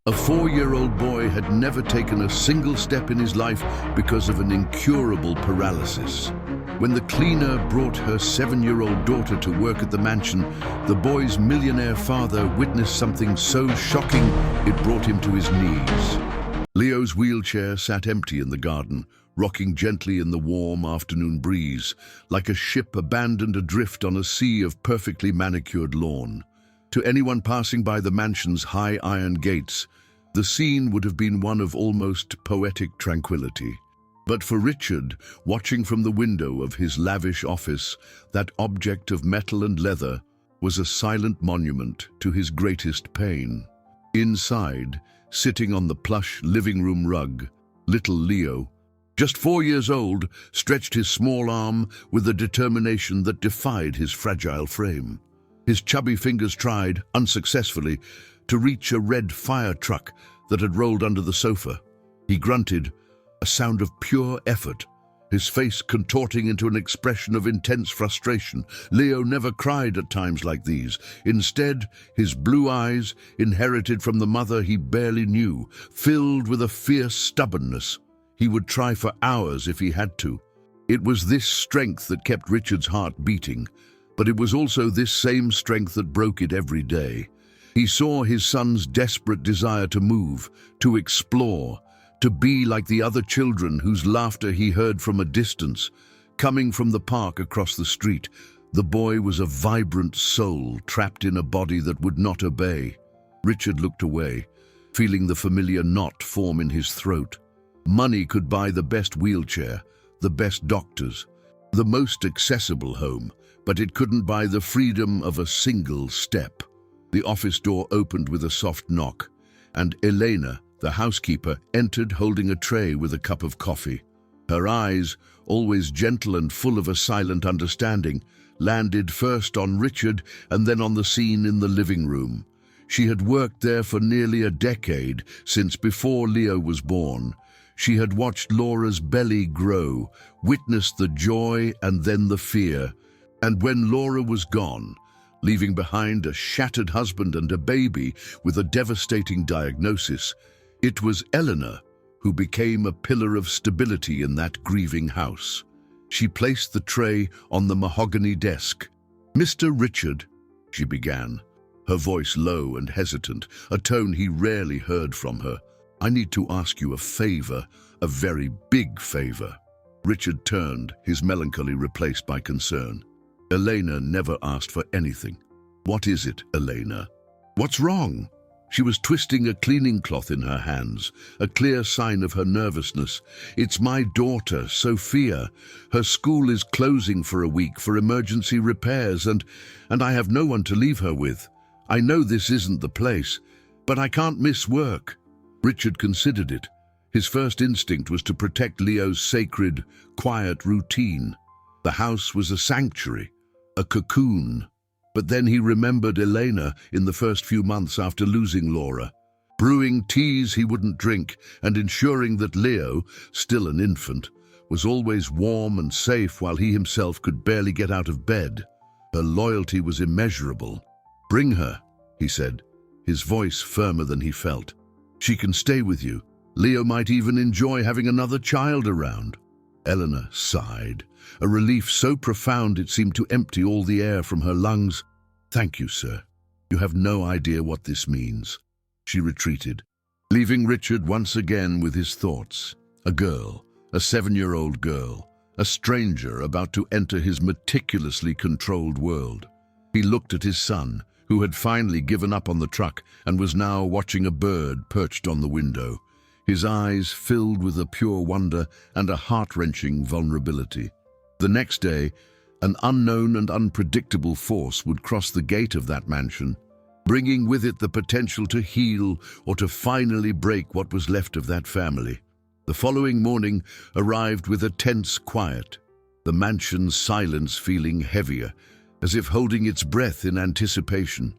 A 4-year-old boy had never taken a single step in his life because of an incurable paralysis. When the cleaner brought her 7-year-old daughter to work at the mansion, the boy's millionaire father witnessed something so shocking it brought him to his knees. Leo's wheelchair sat empty in the garden, rocking gently in the warm afternoon breeze, like a ship abandoned adrift on a sea of perfectly manicured lawn. To anyone passing by the mansion's high iron gates, the scene would have been one of almost poetic tranquility. But for Richard, watching from the window of his lavish office, that object of metal and leather was a silent monument to his greatest pain. Inside, sitting on the plush living room rug, little Leo, just 4 years old, stretched his small arm with a determination that defied his fragile frame. His chubby fingers tried, unsuccessfully, to reach a red fire truck that had rolled under the sofa. He grunted, a sound of pure effort, his face contorting into an expression of intense frustration. Leo never cried at times like these. Instead, his blue eyes, inherited from the mother he barely knew, filled with a fierce stubbornness. He would try for hours if he had to. It was this strength that kept Richard's heart beating, but it was also this same strength that broke it every day. He saw his son's desperate desire to move, to explore, to be like the other children whose laughter he heard from a distance, coming from the park across the street. The boy was a vibrant soul trapped in a body that would not obey. Richard looked away, feeling the familiar knot form in his throat. Money could buy the best wheelchair, the best doctors, the most accessible home, but it couldn't buy the freedom of a single step. The office door opened with a soft knock, and Elena, the housekeeper, entered holding a tray with a cup of coffee. Her eyes, always gentle and full of a silent understanding, landed first on Richard and then on the scene in the living room. She had worked there for nearly a decade, since before Leo was born. She had watched Laura's belly grow, witnessed the joy and then the fear. And when Laura was gone, leaving behind a shattered husband and a baby with a devastating diagnosis, it was Eleanor who became a pillar of stability in that grieving house. She placed the tray on the mahogany desk. "Mr. Richard," she began, her voice low and hesitant, a tone he rarely heard from her. "I need to ask you a favor, a very big favor." Richard turned, his melancholy replaced by concern. Elena never asked for anything. "What is it, Elena? What's wrong?" She was twisting a cleaning cloth in her hands, a clear sign of her nervousness. "It's my daughter, Sophia. Her school is closing for a week for emergency repairs, and I have no one to leave her with. I know this isn't the place, but I can't miss work." Richard considered it. His first instinct was to protect Leo's sacred, quiet routine. The house was a sanctuary, a cocoon. But then he remembered Elena in the first few months after losing Laura, brewing teas he wouldn't drink and ensuring that Leo, still an infant, was always warm and safe while he himself could barely get out of bed. Her loyalty was immeasurable. "Bring her," he said, his voice firmer than he felt. "She can stay with you. Leo might even enjoy having another child around." Eleanor sighed, a relief so profound it seemed to empty all the air from her lungs. "Thank you, sir. You have no idea what this means." She retreated, leaving Richard once again with his thoughts. A girl, a 7-year-old girl, a stranger about to enter his meticulously controlled world. He looked at his son, who had finally given up on the truck and was now watching a bird perched on the window, his eyes filled with a pure wonder and a heart-wrenching vulnerability. The next day, an unknown and unpredictable force would cross the gate of that mansion, bringing with it the potential to heal or to finally break what was left of that family. The following morning arrived with a tense quiet, the mansion's silence feeling heavier, as if holding its breath in anticipation.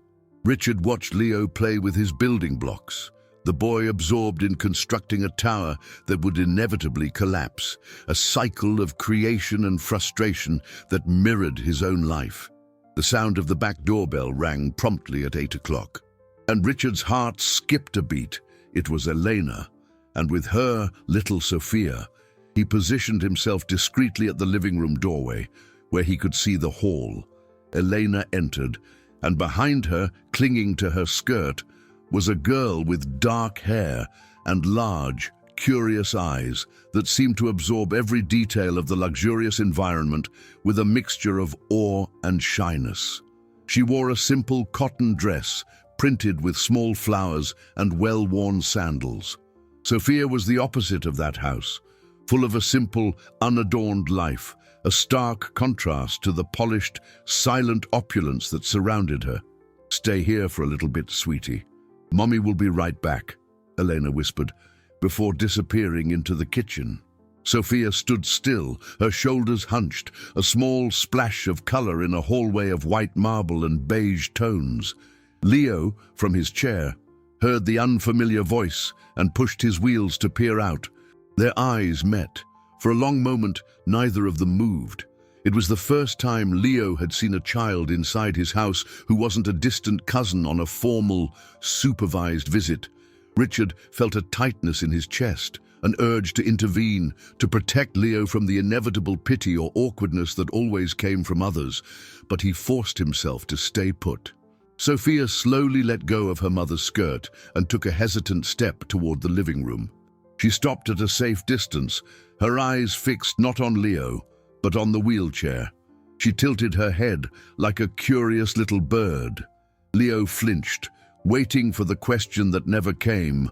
Richard watched Leo play with his building blocks, the boy absorbed in constructing a tower that would inevitably collapse, a cycle of creation and frustration that mirrored his own life. The sound of the back doorbell rang promptly at 8 o'clock, and Richard's heart skipped a beat. It was Elena, and with her little Sophia, he positioned himself discreetly at the living room doorway, where he could see the hall. Elena entered, and behind her, clinging to her skirt, was a girl with dark hair and large, curious eyes that seemed to absorb every detail of the luxurious environment with a mixture of awe and shyness. She wore a simple cotton dress, printed with small flowers and well-worn sandals. Sophia was the opposite of that house, full of a simple, unadorned life, a stark contrast to the polished, silent opulence that surrounded her. "Stay here for a little bit, sweetie. Mommy will be right back," Elena whispered, before disappearing into the kitchen. Sophia stood still, her shoulders hunched, a small splash of color in a hallway of white marble and beige tones. Leo, from his chair, heard the unfamiliar voice and pushed his wheels to peer out. Their eyes met. For a long moment, neither of them moved. It was the first time Leo had seen a child inside his house who wasn't a distant cousin on a formal, supervised visit. Richard felt a tightness in his chest, an urge to intervene, to protect Leo from the inevitable pity or awkwardness that always came from others, but he forced himself to stay put. Sophia slowly let go of her mother's skirt and took a hesitant step toward the living room. She stopped at a safe distance, her eyes fixed not on Leo, but on the wheelchair. She tilted her head like a curious little bird. Leo flinched, waiting for the question that never came,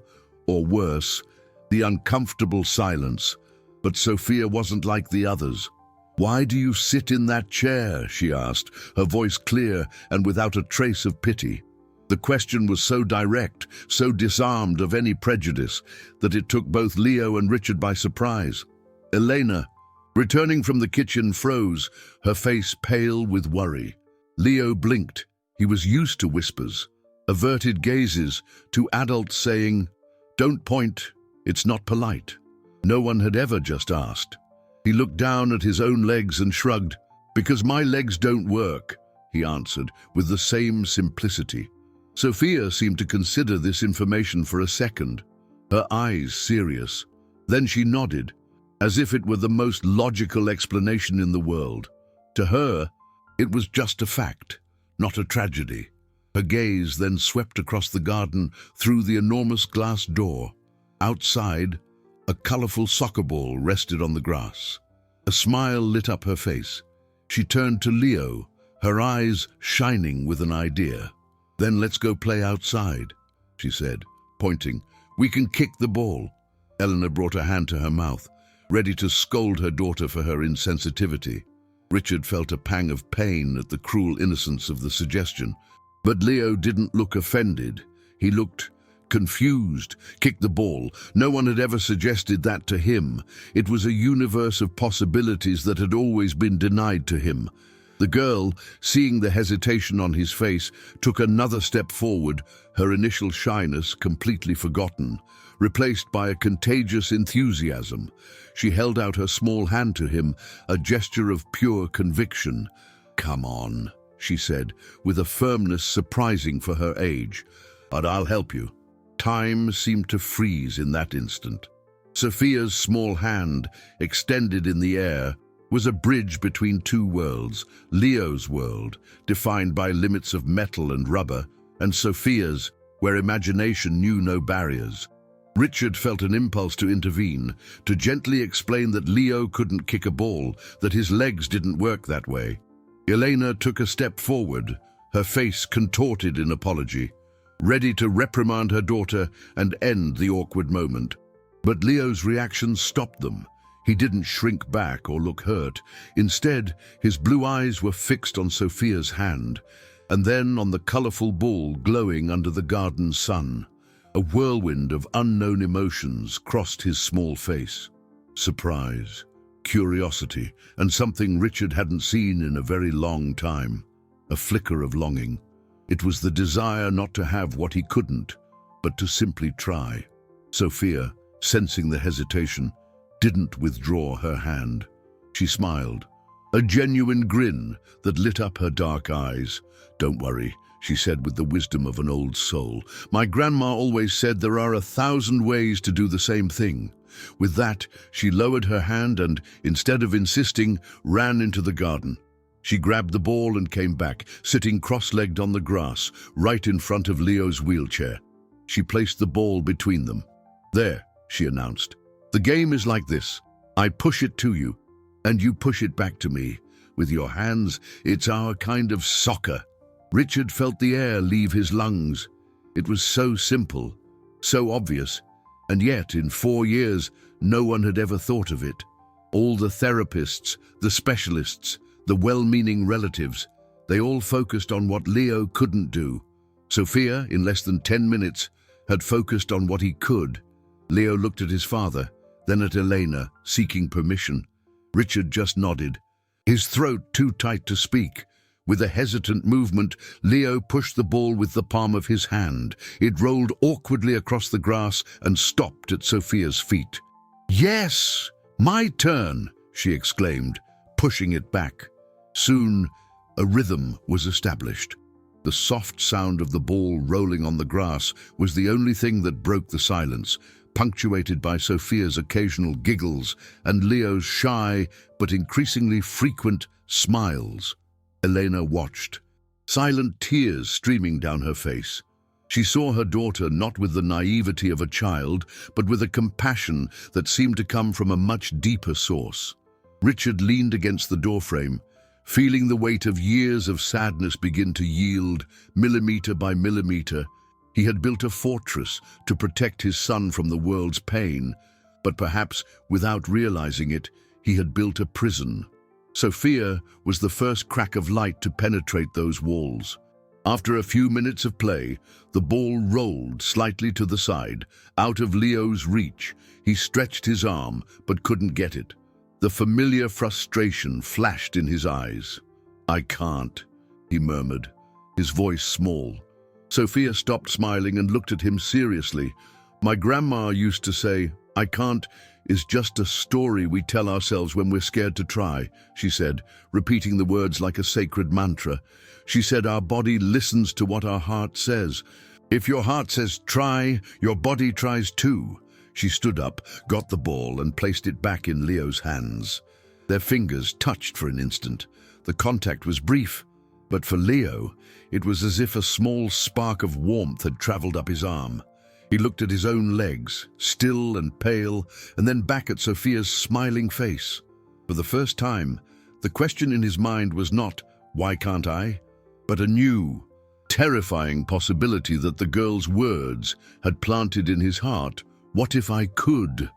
or worse, the uncomfortable silence. But Sophia wasn't like the others. "Why do you sit in that chair?" she asked, her voice clear and without a trace of pity. The question was so direct, so disarmed of any prejudice, that it took both Leo and Richard by surprise. Elena, returning from the kitchen, froze, her face pale with worry. Leo blinked. He was used to whispers, averted gazes, to adults saying, "Don't point, it's not polite." No one had ever just asked. He looked down at his own legs and shrugged. "Because my legs don't work," he answered, with the same simplicity. Sophia seemed to consider this information for a second, her eyes serious. Then she nodded, as if it were the most logical explanation in the world. To her, it was just a fact, not a tragedy. Her gaze then swept across the garden through the enormous glass door. Outside, a colorful soccer ball rested on the grass. A smile lit up her face. She turned to Leo, her eyes shining with an idea. "Then let's go play outside," she said, pointing. "We can kick the ball." Eleanor brought a hand to her mouth, ready to scold her daughter for her insensitivity. Richard felt a pang of pain at the cruel innocence of the suggestion. But Leo didn't look offended. He looked confused. Kick the ball. No one had ever suggested that to him. It was a universe of possibilities that had always been denied to him. The girl, seeing the hesitation on his face, took another step forward, her initial shyness completely forgotten, replaced by a contagious enthusiasm. She held out her small hand to him, a gesture of pure conviction. "Come on," she said, with a firmness surprising for her age. "But I'll help you." Time seemed to freeze in that instant. Sophia's small hand, extended in the air, was a bridge between two worlds, Leo's world, defined by limits of metal and rubber, and Sophia's, where imagination knew no barriers. Richard felt an impulse to intervene, to gently explain that Leo couldn't kick a ball, that his legs didn't work that way. Elena took a step forward, her face contorted in apology, ready to reprimand her daughter and end the awkward moment. But Leo's reaction stopped them. He didn't shrink back or look hurt. Instead, his blue eyes were fixed on Sophia's hand, and then on the colorful ball glowing under the garden sun. A whirlwind of unknown emotions crossed his small face. Surprise, curiosity, and something Richard hadn't seen in a very long time. A flicker of longing. It was the desire not to have what he couldn't, but to simply try. Sophia, sensing the hesitation, didn't withdraw her hand. She smiled, a genuine grin that lit up her dark eyes. "Don't worry," she said with the wisdom of an old soul. My grandma always said there are 1,000 ways to do the same thing. With that, she lowered her hand and, instead of insisting, ran into the garden. She grabbed the ball and came back, sitting cross-legged on the grass, right in front of Leo's wheelchair. She placed the ball between them. There, she announced. The game is like this. I push it to you, and you push it back to me. With your hands, it's our kind of soccer. Richard felt the air leave his lungs. It was so simple, so obvious, and yet in 4 years, no one had ever thought of it. All the therapists, the specialists, the well-meaning relatives, they all focused on what Leo couldn't do. Sophia, in less than 10 minutes, had focused on what he could. Leo looked at his father, then at Elena, seeking permission. Richard just nodded, his throat too tight to speak. With a hesitant movement, Leo pushed the ball with the palm of his hand. It rolled awkwardly across the grass and stopped at Sophia's feet. "Yes, my turn," she exclaimed, pushing it back. Soon, a rhythm was established. The soft sound of the ball rolling on the grass was the only thing that broke the silence, punctuated by Sophia's occasional giggles and Leo's shy but increasingly frequent smiles. Elena watched, silent tears streaming down her face. She saw her daughter not with the naivety of a child, but with a compassion that seemed to come from a much deeper source. Richard leaned against the doorframe, feeling the weight of years of sadness begin to yield, millimeter by millimeter. He had built a fortress to protect his son from the world's pain, but perhaps, without realizing it, he had built a prison. Sophia was the first crack of light to penetrate those walls. After a few minutes of play, the ball rolled slightly to the side, out of Leo's reach. He stretched his arm, but couldn't get it. The familiar frustration flashed in his eyes. "I can't," he murmured, his voice small. Sophia stopped smiling and looked at him seriously. "My grandma used to say, 'I can't' is just a story we tell ourselves when we're scared to try," she said, repeating the words like a sacred mantra. She said our body listens to what our heart says. If your heart says try, your body tries too. She stood up, got the ball, and placed it back in Leo's hands. Their fingers touched for an instant. The contact was brief, but for Leo, it was as if a small spark of warmth had traveled up his arm. He looked at his own legs, still and pale, and then back at Sophia's smiling face. For the first time, the question in his mind was not, "Why can't I?" but a new, terrifying possibility that the girl's words had planted in his heart. What if I could?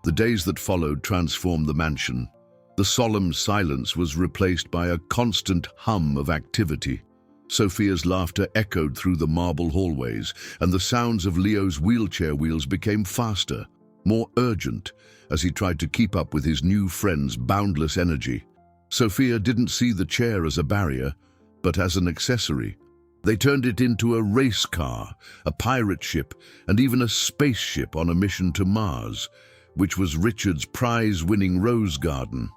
The days that followed transformed the mansion. The solemn silence was replaced by a constant hum of activity. Sophia's laughter echoed through the marble hallways, and the sounds of Leo's wheelchair wheels became faster, more urgent, as he tried to keep up with his new friend's boundless energy. Sophia didn't see the chair as a barrier, but as an accessory. They turned it into a race car, a pirate ship, and even a spaceship on a mission to Mars, which was Richard's prize-winning rose garden.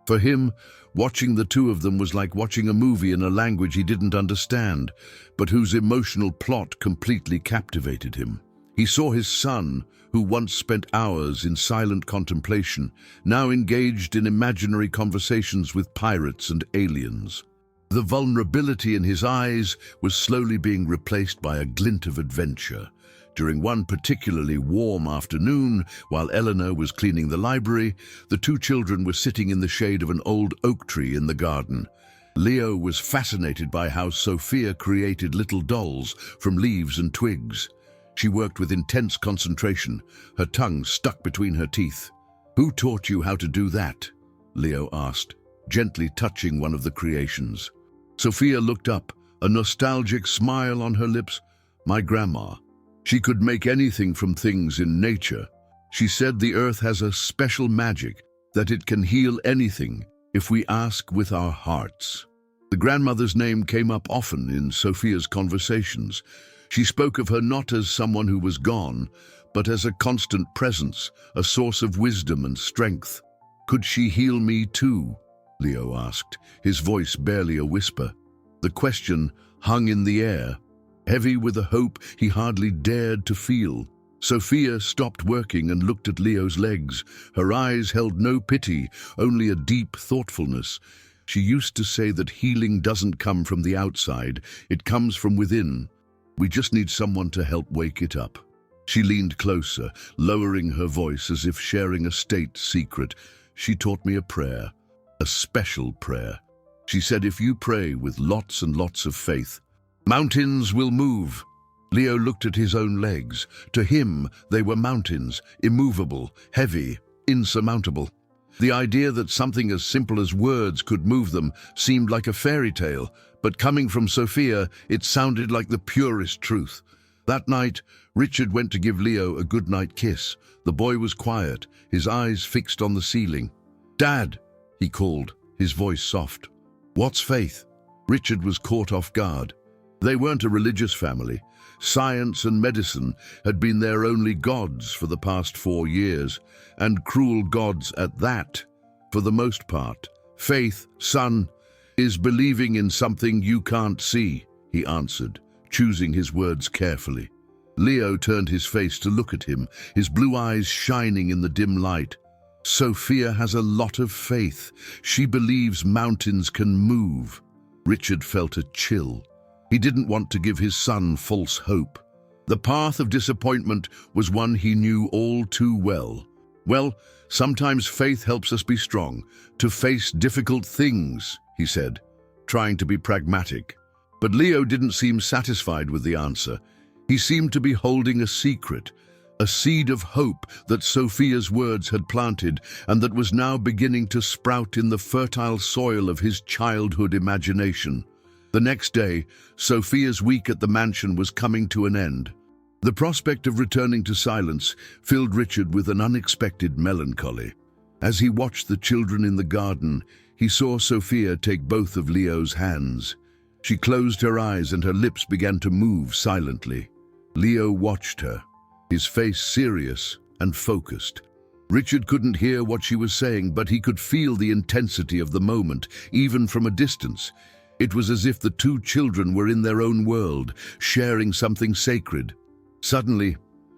For him, watching the two of them was like watching a movie in a language he didn't understand, but whose emotional plot completely captivated him. He saw his son, who once spent hours in silent contemplation, now engaged in imaginary conversations with pirates and aliens. The vulnerability in his eyes was slowly being replaced by a glint of adventure. During one particularly warm afternoon, while Eleanor was cleaning the library, the two children were sitting in the shade of an old oak tree in the garden. Leo was fascinated by how Sophia created little dolls from leaves and twigs. She worked with intense concentration, her tongue stuck between her teeth. "Who taught you how to do that?" Leo asked, gently touching one of the creations. Sophia looked up, a nostalgic smile on her lips. "My grandma. She could make anything from things in nature. She said the earth has a special magic, that it can heal anything if we ask with our hearts." The grandmother's name came up often in Sophia's conversations. She spoke of her not as someone who was gone, but as a constant presence, a source of wisdom and strength. "Could she heal me too?" Leo asked, his voice barely a whisper. The question hung in the air, heavy with a hope he hardly dared to feel. Sophia stopped working and looked at Leo's legs. Her eyes held no pity, only a deep thoughtfulness. She used to say that healing doesn't come from the outside, it comes from within. We just need someone to help wake it up. She leaned closer, lowering her voice as if sharing a state secret. She taught me a prayer, a special prayer. She said, if you pray with lots and lots of faith, mountains will move. Leo looked at his own legs. To him, they were mountains, immovable, heavy, insurmountable. The idea that something as simple as words could move them seemed like a fairy tale, but coming from Sophia, it sounded like the purest truth. That night, Richard went to give Leo a goodnight kiss. The boy was quiet, his eyes fixed on the ceiling. "Dad," he called, his voice soft. "What's faith?" Richard was caught off guard. They weren't a religious family. Science and medicine had been their only gods for the past 4 years, and cruel gods at that, for the most part. "Faith, son, is believing in something you can't see," he answered, choosing his words carefully. Leo turned his face to look at him, his blue eyes shining in the dim light. "Sophia has a lot of faith. She believes mountains can move." Richard felt a chill. He didn't want to give his son false hope. The path of disappointment was one he knew all too well. "Well, sometimes faith helps us be strong, to face difficult things," he said, trying to be pragmatic. But Leo didn't seem satisfied with the answer. He seemed to be holding a secret, a seed of hope that Sophia's words had planted and that was now beginning to sprout in the fertile soil of his childhood imagination. The next day, Sophia's week at the mansion was coming to an end. The prospect of returning to silence filled Richard with an unexpected melancholy. As he watched the children in the garden, he saw Sophia take both of Leo's hands. She closed her eyes and her lips began to move silently. Leo watched her, his face serious and focused. Richard couldn't hear what she was saying, but he could feel the intensity of the moment, even from a distance. It was as if the two children were in their own world, sharing something sacred. Suddenly,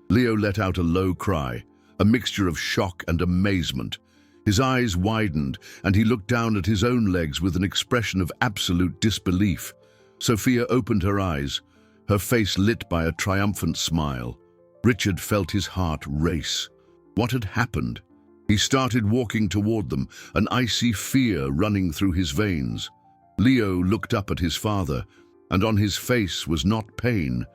Leo let out a low cry, a mixture of shock and amazement. His eyes widened, and he looked down at his own legs with an expression of absolute disbelief. Sophia opened her eyes, her face lit by a triumphant smile. Richard felt his heart race. What had happened? He started walking toward them, an icy fear running through his veins. Leo looked up at his father, and on his face was not pain,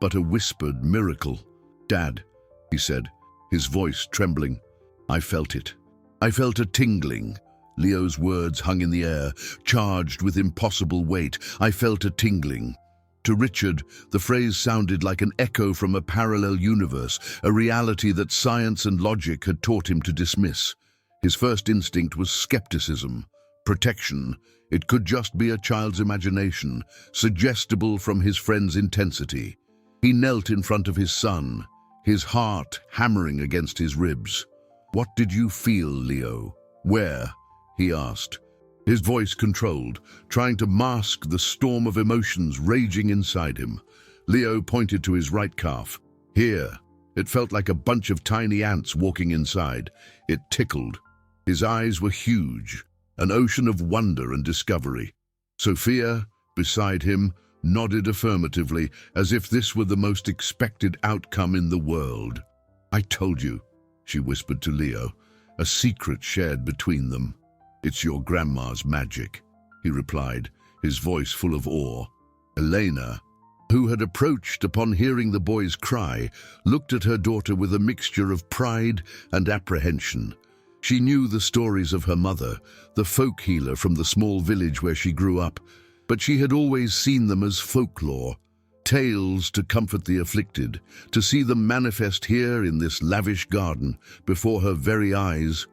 but a whispered miracle. "Dad," he said, his voice trembling. "I felt it. I felt a tingling." Leo's words hung in the air, charged with impossible weight. "I felt a tingling." To Richard, the phrase sounded like an echo from a parallel universe, a reality that science and logic had taught him to dismiss. His first instinct was skepticism, protection. It could just be a child's imagination, suggestible from his friend's intensity. He knelt in front of his son, his heart hammering against his ribs. "What did you feel, Leo? Where?" he asked, his voice controlled, trying to mask the storm of emotions raging inside him. Leo pointed to his right calf. "Here." It felt like a bunch of tiny ants walking inside. It tickled. His eyes were huge, an ocean of wonder and discovery. Sophia, beside him, nodded affirmatively, as if this were the most expected outcome in the world. "I told you," she whispered to Leo, a secret shared between them. "It's your grandma's magic," he replied, his voice full of awe. Elena, who had approached upon hearing the boy's cry, looked at her daughter with a mixture of pride and apprehension. She knew the stories of her mother, the folk healer from the small village where she grew up, but she had always seen them as folklore, tales to comfort the afflicted. To see them manifest here in this lavish garden, before her very eyes,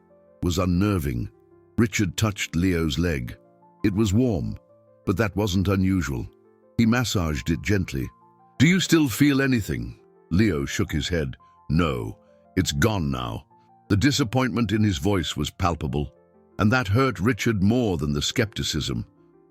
was unnerving. Richard touched Leo's leg. It was warm, but that wasn't unusual. He massaged it gently. "Do you still feel anything?" Leo shook his head. "No, it's gone now." The disappointment in his voice was palpable, and that hurt Richard more than the skepticism.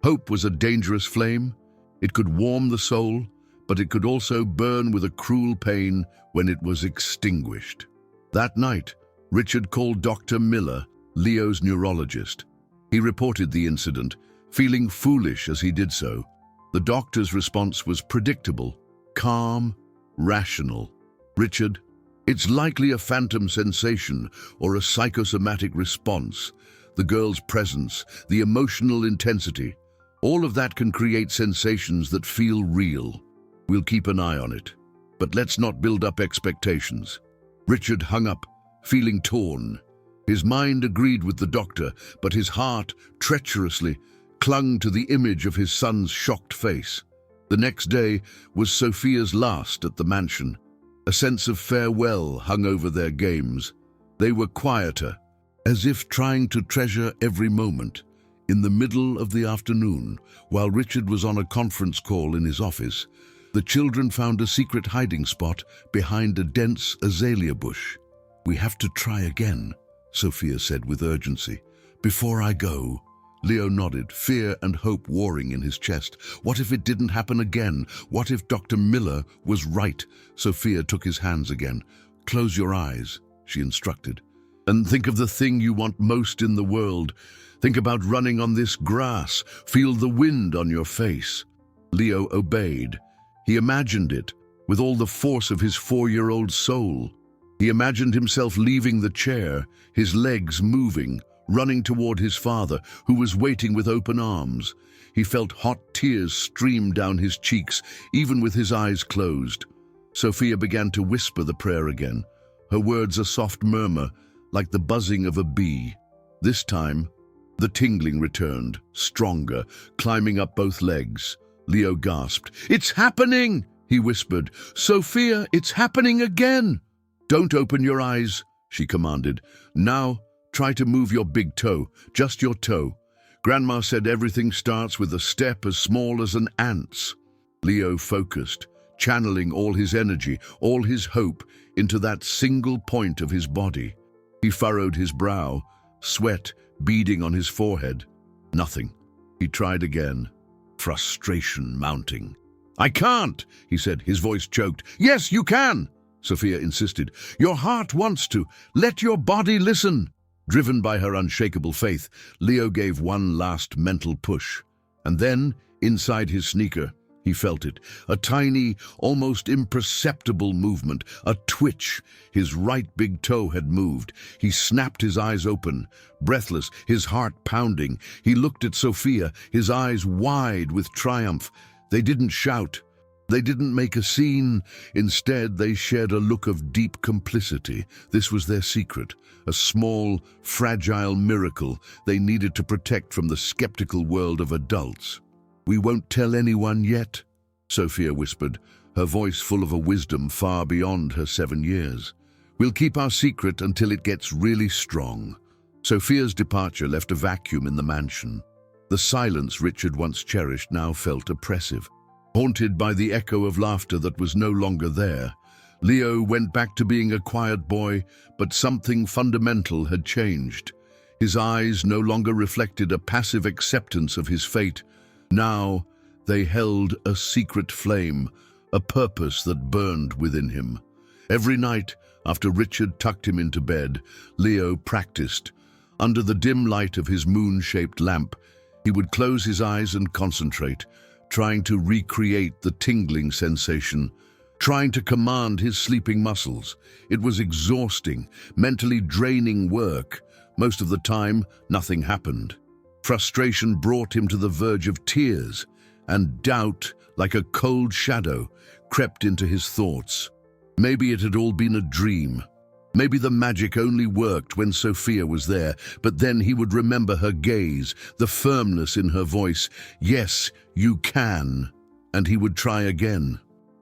Hope was a dangerous flame. It could warm the soul, but it could also burn with a cruel pain when it was extinguished. That night, Richard called Dr. Miller, Leo's neurologist. He reported the incident, feeling foolish as he did so. The doctor's response was predictable, calm, rational. "Richard, it's likely a phantom sensation or a psychosomatic response. The girl's presence, the emotional intensity, all of that can create sensations that feel real. We'll keep an eye on it. But let's not build up expectations." Richard hung up, feeling torn. His mind agreed with the doctor, but his heart, treacherously, clung to the image of his son's shocked face. The next day was Sophia's last at the mansion. A sense of farewell hung over their games. They were quieter, as if trying to treasure every moment. In the middle of the afternoon, while Richard was on a conference call in his office, the children found a secret hiding spot behind a dense azalea bush. "We have to try again," Sophia said with urgency. "Before I go." Leo nodded, fear and hope warring in his chest. What if it didn't happen again? What if Dr. Miller was right? Sophia took his hands again. "Close your eyes," she instructed, "and think of the thing you want most in the world. Think about running on this grass. Feel the wind on your face." Leo obeyed. He imagined it with all the force of his 4-year-old soul. He imagined himself leaving the chair, his legs moving, running toward his father, who was waiting with open arms. He felt hot tears stream down his cheeks, even with his eyes closed. Sophia began to whisper the prayer again, her words a soft murmur, like the buzzing of a bee. This time, the tingling returned, stronger, climbing up both legs. Leo gasped. "It's happening!" he whispered. "Sophia, it's happening again!" "Don't open your eyes," she commanded. "Now, try to move your big toe, just your toe. Grandma said everything starts with a step as small as an ant's." Leo focused, channeling all his energy, all his hope, into that single point of his body. He furrowed his brow, sweat beading on his forehead. Nothing. He tried again, frustration mounting. "I can't," he said, his voice choked. "Yes, you can," Sophia insisted. "Your heart wants to. Let your body listen." Driven by her unshakable faith, Leo gave one last mental push. And then, inside his sneaker, he felt it. A tiny, almost imperceptible movement, a twitch. His right big toe had moved. He snapped his eyes open, breathless, his heart pounding. He looked at Sophia, his eyes wide with triumph. They didn't shout. They didn't make a scene. Instead, they shared a look of deep complicity. This was their secret, a small, fragile miracle they needed to protect from the skeptical world of adults. "We won't tell anyone yet," Sophia whispered, her voice full of a wisdom far beyond her 7 years. "We'll keep our secret until it gets really strong." Sophia's departure left a vacuum in the mansion. The silence Richard once cherished now felt oppressive. Haunted by the echo of laughter that was no longer there, Leo went back to being a quiet boy, but something fundamental had changed. His eyes no longer reflected a passive acceptance of his fate. Now they held a secret flame, a purpose that burned within him. Every night, after Richard tucked him into bed, Leo practiced. Under the dim light of his moon-shaped lamp, he would close his eyes and concentrate, trying to recreate the tingling sensation, trying to command his sleeping muscles. It was exhausting, mentally draining work. Most of the time, nothing happened. Frustration brought him to the verge of tears, and doubt, like a cold shadow, crept into his thoughts. Maybe it had all been a dream. Maybe the magic only worked when Sophia was there, but then he would remember her gaze, the firmness in her voice. "Yes, you can." And he would try again.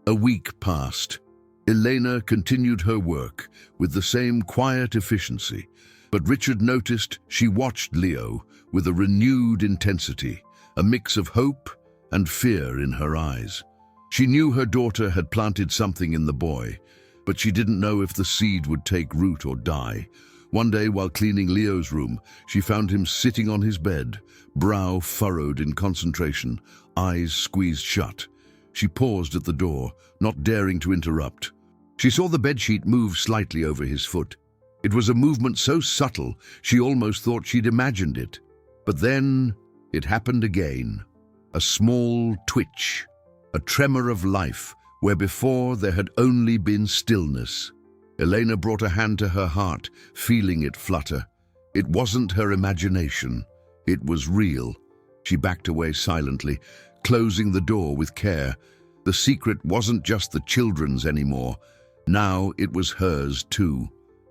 A week passed. Elena continued her work with the same quiet efficiency, but Richard noticed she watched Leo with a renewed intensity, a mix of hope and fear in her eyes. She knew her daughter had planted something in the boy, but she didn't know if the seed would take root or die. One day, while cleaning Leo's room, she found him sitting on his bed, brow furrowed in concentration, eyes squeezed shut. She paused at the door, not daring to interrupt. She saw the bedsheet move slightly over his foot. It was a movement so subtle, she almost thought she'd imagined it. But then it happened again. A small twitch, a tremor of life, where before there had only been stillness. Elena brought a hand to her heart, feeling it flutter. It wasn't her imagination. It was real. She backed away silently, closing the door with care. The secret wasn't just the children's anymore. Now it was hers too.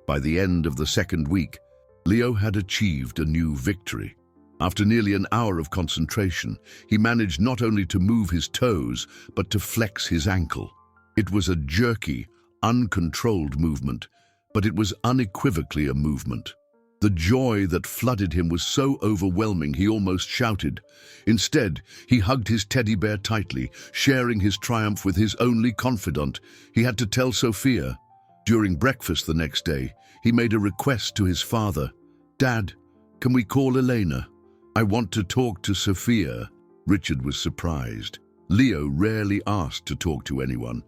By the end of the second week, Leo had achieved a new victory. After nearly an hour of concentration, he managed not only to move his toes, but to flex his ankle. It was a jerky, uncontrolled movement, but it was unequivocally a movement. The joy that flooded him was so overwhelming he almost shouted. Instead, he hugged his teddy bear tightly, sharing his triumph with his only confidant. He had to tell Sophia. During breakfast the next day, he made a request to his father. "Dad, can we call Elena? I want to talk to Sophia." Richard was surprised. Leo rarely asked to talk to anyone.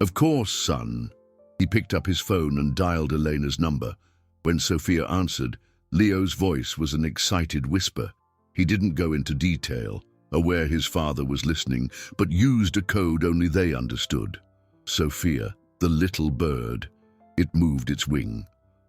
"Of course, son." He picked up his phone and dialed Elena's number. When Sophia answered, Leo's voice was an excited whisper. He didn't go into detail, aware his father was listening, but used a code only they understood. Sophia, the little bird. It moved its wing.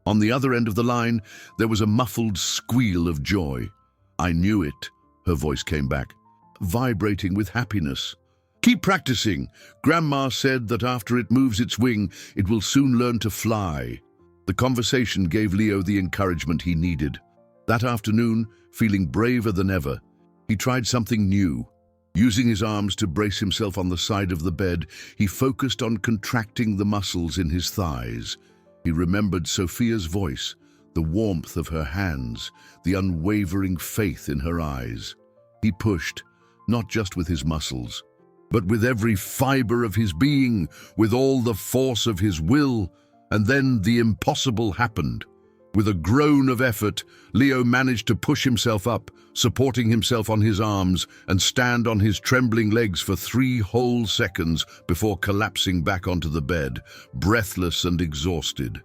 On the other end of the line, there was a muffled squeal of joy. "I knew it," her voice came back, vibrating with happiness. "Keep practicing. Grandma said that after it moves its wing, it will soon learn to fly." The conversation gave Leo the encouragement he needed. That afternoon, feeling braver than ever, he tried something new. Using his arms to brace himself on the side of the bed, he focused on contracting the muscles in his thighs. He remembered Sophia's voice, the warmth of her hands, the unwavering faith in her eyes. He pushed, not just with his muscles, but with every fiber of his being, with all the force of his will. And then the impossible happened. With a groan of effort, Leo managed to push himself up, supporting himself on his arms, and stand on his trembling legs for 3 whole seconds before collapsing back onto the bed, breathless and exhausted.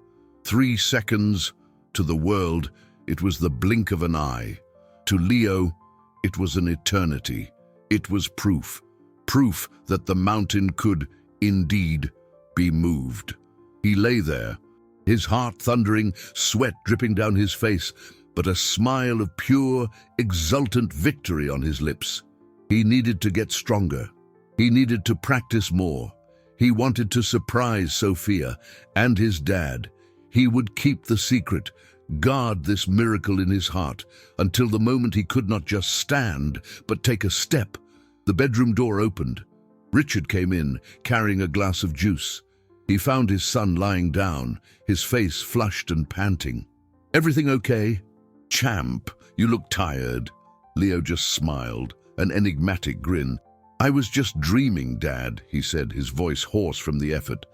3 seconds. To the world, it was the blink of an eye. To Leo, it was an eternity. It was proof that the mountain could, indeed, be moved. He lay there, his heart thundering, sweat dripping down his face, but a smile of pure, exultant victory on his lips. He needed to get stronger. He needed to practice more. He wanted to surprise Sophia and his dad. He would keep the secret, guard this miracle in his heart, until the moment he could not just stand, but take a step. The bedroom door opened. Richard came in, carrying a glass of juice. He found his son lying down, his face flushed and panting. "Everything okay?" "Champ, you look tired." Leo just smiled, an enigmatic grin. "I was just dreaming, Dad," he said, his voice hoarse from the effort.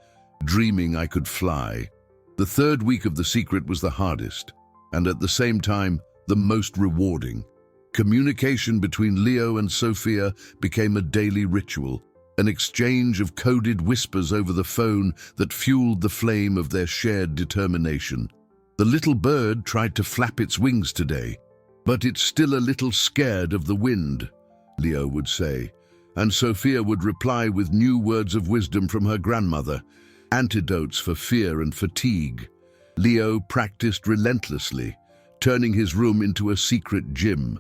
"Dreaming I could fly." The third week of the secret was the hardest, and at the same time, the most rewarding. Communication between Leo and Sophia became a daily ritual, an exchange of coded whispers over the phone that fueled the flame of their shared determination. The little bird tried to flap its wings today, but it's still a little scared of the wind, Leo would say, and Sophia would reply with new words of wisdom from her grandmother, antidotes for fear and fatigue. Leo practiced relentlessly, turning his room into a secret gym.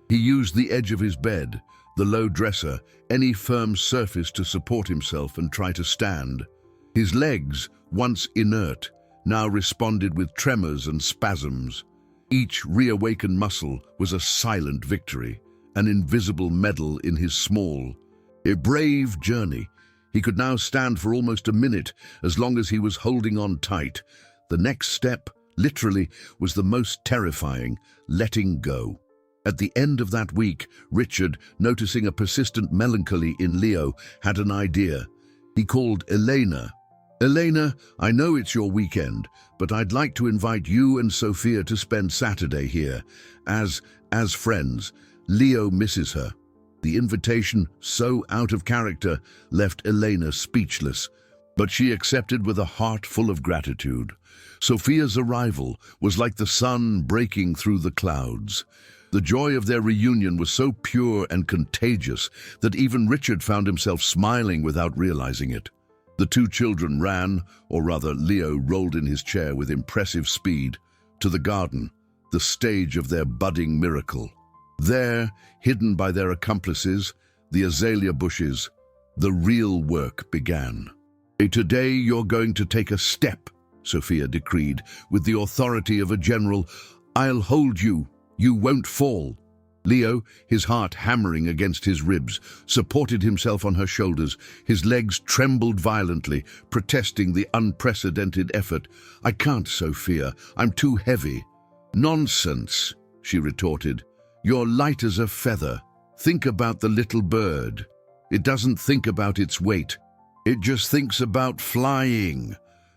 He used the edge of his bed, the low dresser, any firm surface to support himself and try to stand. His legs, once inert, now responded with tremors and spasms. Each reawakened muscle was a silent victory, an invisible medal in his small, a brave journey. He could now stand for almost a minute, as long as he was holding on tight. The next step, literally, was the most terrifying: letting go. At the end of that week, Richard, noticing a persistent melancholy in Leo, had an idea. He called Elena. "Elena, I know it's your weekend, but I'd like to invite you and Sophia to spend Saturday here, as friends. Leo misses her." The invitation, so out of character, left Elena speechless, but she accepted with a heart full of gratitude. Sophia's arrival was like the sun breaking through the clouds. The joy of their reunion was so pure and contagious that even Richard found himself smiling without realizing it. The two children ran, or rather Leo rolled in his chair with impressive speed, to the garden, the stage of their budding miracle. There, hidden by their accomplices, the azalea bushes, the real work began. "Today you're going to take a step," Sophia decreed, with the authority of a general. "I'll hold you. You won't fall." Leo, his heart hammering against his ribs, supported himself on her shoulders. His legs trembled violently, protesting the unprecedented effort. "I can't, Sophia. I'm too heavy." "Nonsense," she retorted. "You're light as a feather. Think about the little bird. It doesn't think about its weight. It just thinks about flying."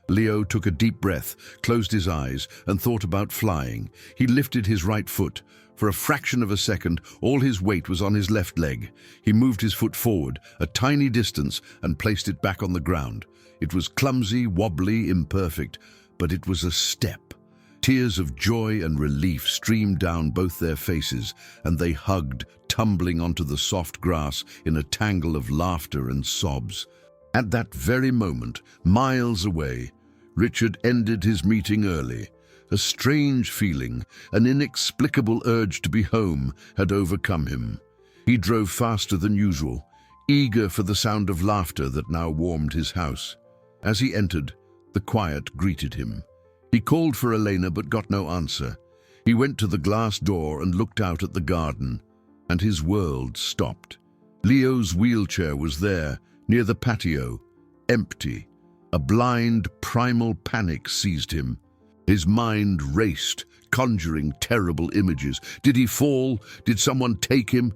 Leo took a deep breath, closed his eyes, and thought about flying. He lifted his right foot. For a fraction of a second, all his weight was on his left leg. He moved his foot forward, a tiny distance, and placed it back on the ground. It was clumsy, wobbly, imperfect, but it was a step. Tears of joy and relief streamed down both their faces, and they hugged, tumbling onto the soft grass in a tangle of laughter and sobs. At that very moment, miles away, Richard ended his meeting early. A strange feeling, an inexplicable urge to be home, had overcome him. He drove faster than usual, eager for the sound of laughter that now warmed his house. As he entered, the quiet greeted him. He called for Elena but got no answer. He went to the glass door and looked out at the garden, and his world stopped. Leo's wheelchair was there, near the patio, empty. A blind, primal panic seized him. His mind raced, conjuring terrible images. Did he fall? Did someone take him?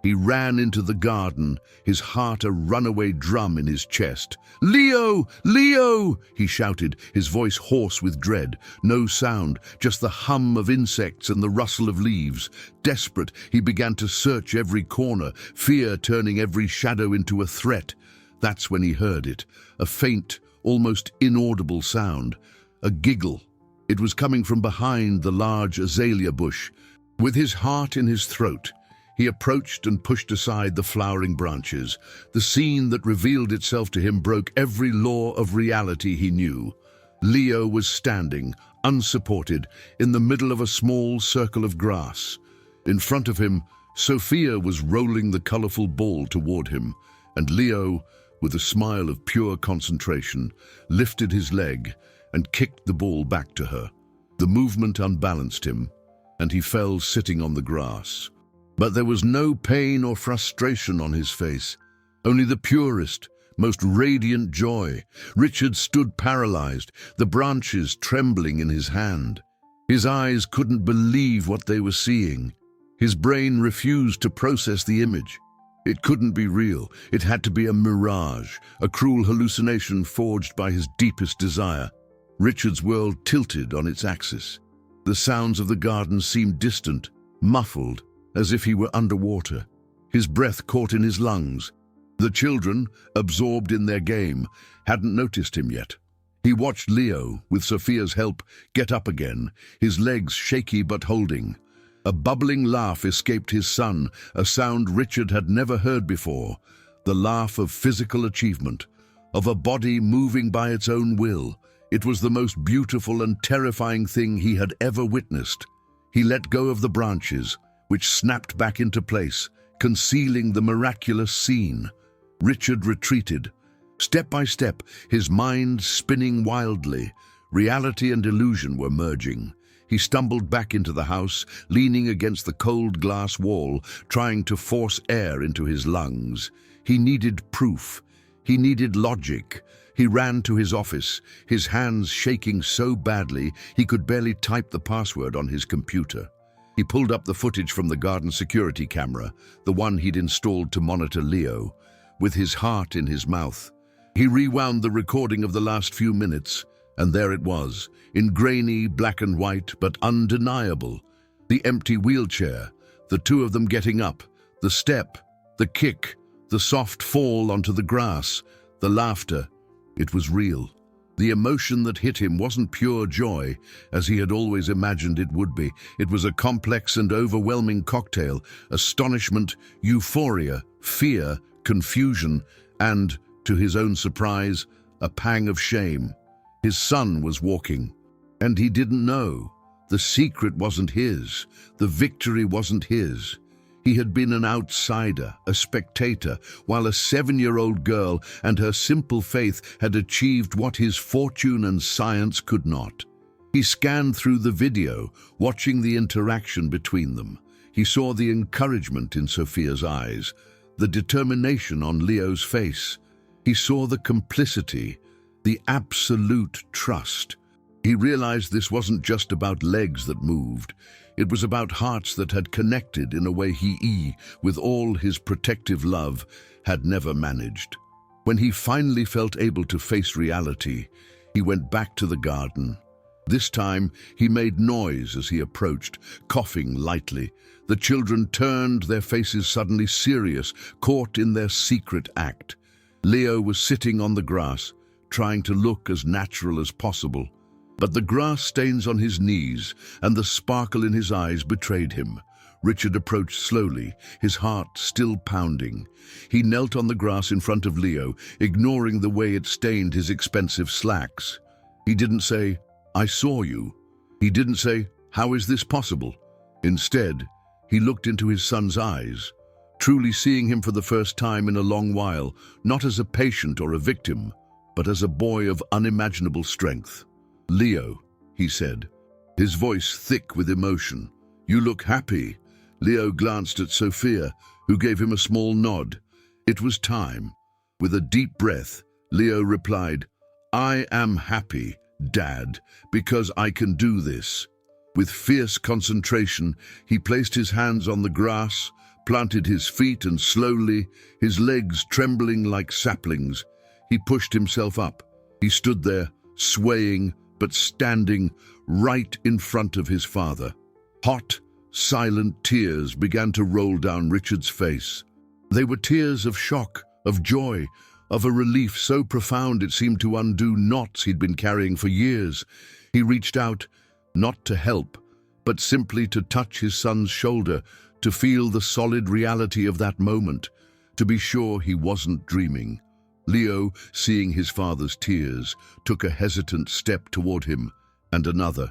He ran into the garden, his heart a runaway drum in his chest. "Leo! Leo!" he shouted, his voice hoarse with dread. No sound, just the hum of insects and the rustle of leaves. Desperate, he began to search every corner, fear turning every shadow into a threat. That's when he heard it, a faint, almost inaudible sound, a giggle. It was coming from behind the large azalea bush. With his heart in his throat, he approached and pushed aside the flowering branches. The scene that revealed itself to him broke every law of reality he knew. Leo was standing, unsupported, in the middle of a small circle of grass. In front of him, Sophia was rolling the colorful ball toward him, and Leo, with a smile of pure concentration, lifted his leg and kicked the ball back to her. The movement unbalanced him, and he fell sitting on the grass. But there was no pain or frustration on his face, only the purest, most radiant joy. Richard stood paralyzed, the branches trembling in his hand. His eyes couldn't believe what they were seeing. His brain refused to process the image. It couldn't be real. It had to be a mirage, a cruel hallucination forged by his deepest desire. Richard's world tilted on its axis. The sounds of the garden seemed distant, muffled, as if he were underwater. His breath caught in his lungs. The children, absorbed in their game, hadn't noticed him yet. He watched Leo, with Sophia's help, get up again, his legs shaky but holding. A bubbling laugh escaped his son, a sound Richard had never heard before. The laugh of physical achievement, of a body moving by its own will. It was the most beautiful and terrifying thing he had ever witnessed. He let go of the branches, which snapped back into place, concealing the miraculous scene. Richard retreated. Step by step, his mind spinning wildly. Reality and illusion were merging. He stumbled back into the house, leaning against the cold glass wall, trying to force air into his lungs. He needed proof. He needed logic. He ran to his office, his hands shaking so badly he could barely type the password on his computer. He pulled up the footage from the garden security camera, the one he'd installed to monitor Leo. With his heart in his mouth, he rewound the recording of the last few minutes, and there it was, in grainy black and white but undeniable. The empty wheelchair, the two of them getting up, the step, The kick, the soft fall onto the grass, the laughter, it was real. The emotion that hit him wasn't pure joy, as he had always imagined it would be. It was a complex and overwhelming cocktail: astonishment, euphoria, fear, confusion, and, to his own surprise, a pang of shame. His son was walking, and he didn't know. The secret wasn't his. The victory wasn't his. He had been an outsider, a spectator, while a 7-year-old girl and her simple faith had achieved what his fortune and science could not. He scanned through the video, watching the interaction between them. He saw the encouragement in Sophia's eyes, the determination on Leo's face. He saw the complicity, the absolute trust. He realized this wasn't just about legs that moved. It was about hearts that had connected in a way he, with all his protective love, had never managed. When he finally felt able to face reality, he went back to the garden. This time, he made noise as he approached, coughing lightly. The children turned, their faces suddenly serious, caught in their secret act. Leo was sitting on the grass, trying to look as natural as possible. But the grass stains on his knees and the sparkle in his eyes betrayed him. Richard approached slowly, his heart still pounding. He knelt on the grass in front of Leo, ignoring the way it stained his expensive slacks. He didn't say, "I saw you." He didn't say, "How is this possible?" Instead, he looked into his son's eyes, truly seeing him for the first time in a long while, not as a patient or a victim, but as a boy of unimaginable strength. "Leo," he said, his voice thick with emotion. "You look happy." Leo glanced at Sophia, who gave him a small nod. It was time. With a deep breath, Leo replied, "I am happy, Dad, because I can do this." With fierce concentration, he placed his hands on the grass, planted his feet, and slowly, his legs trembling like saplings, he pushed himself up. He stood there, swaying, but standing right in front of his father. Hot, silent tears began to roll down Richard's face. They were tears of shock, of joy, of a relief so profound it seemed to undo knots he'd been carrying for years. He reached out, not to help, but simply to touch his son's shoulder, to feel the solid reality of that moment, to be sure he wasn't dreaming. Leo, seeing his father's tears, took a hesitant step toward him, and another,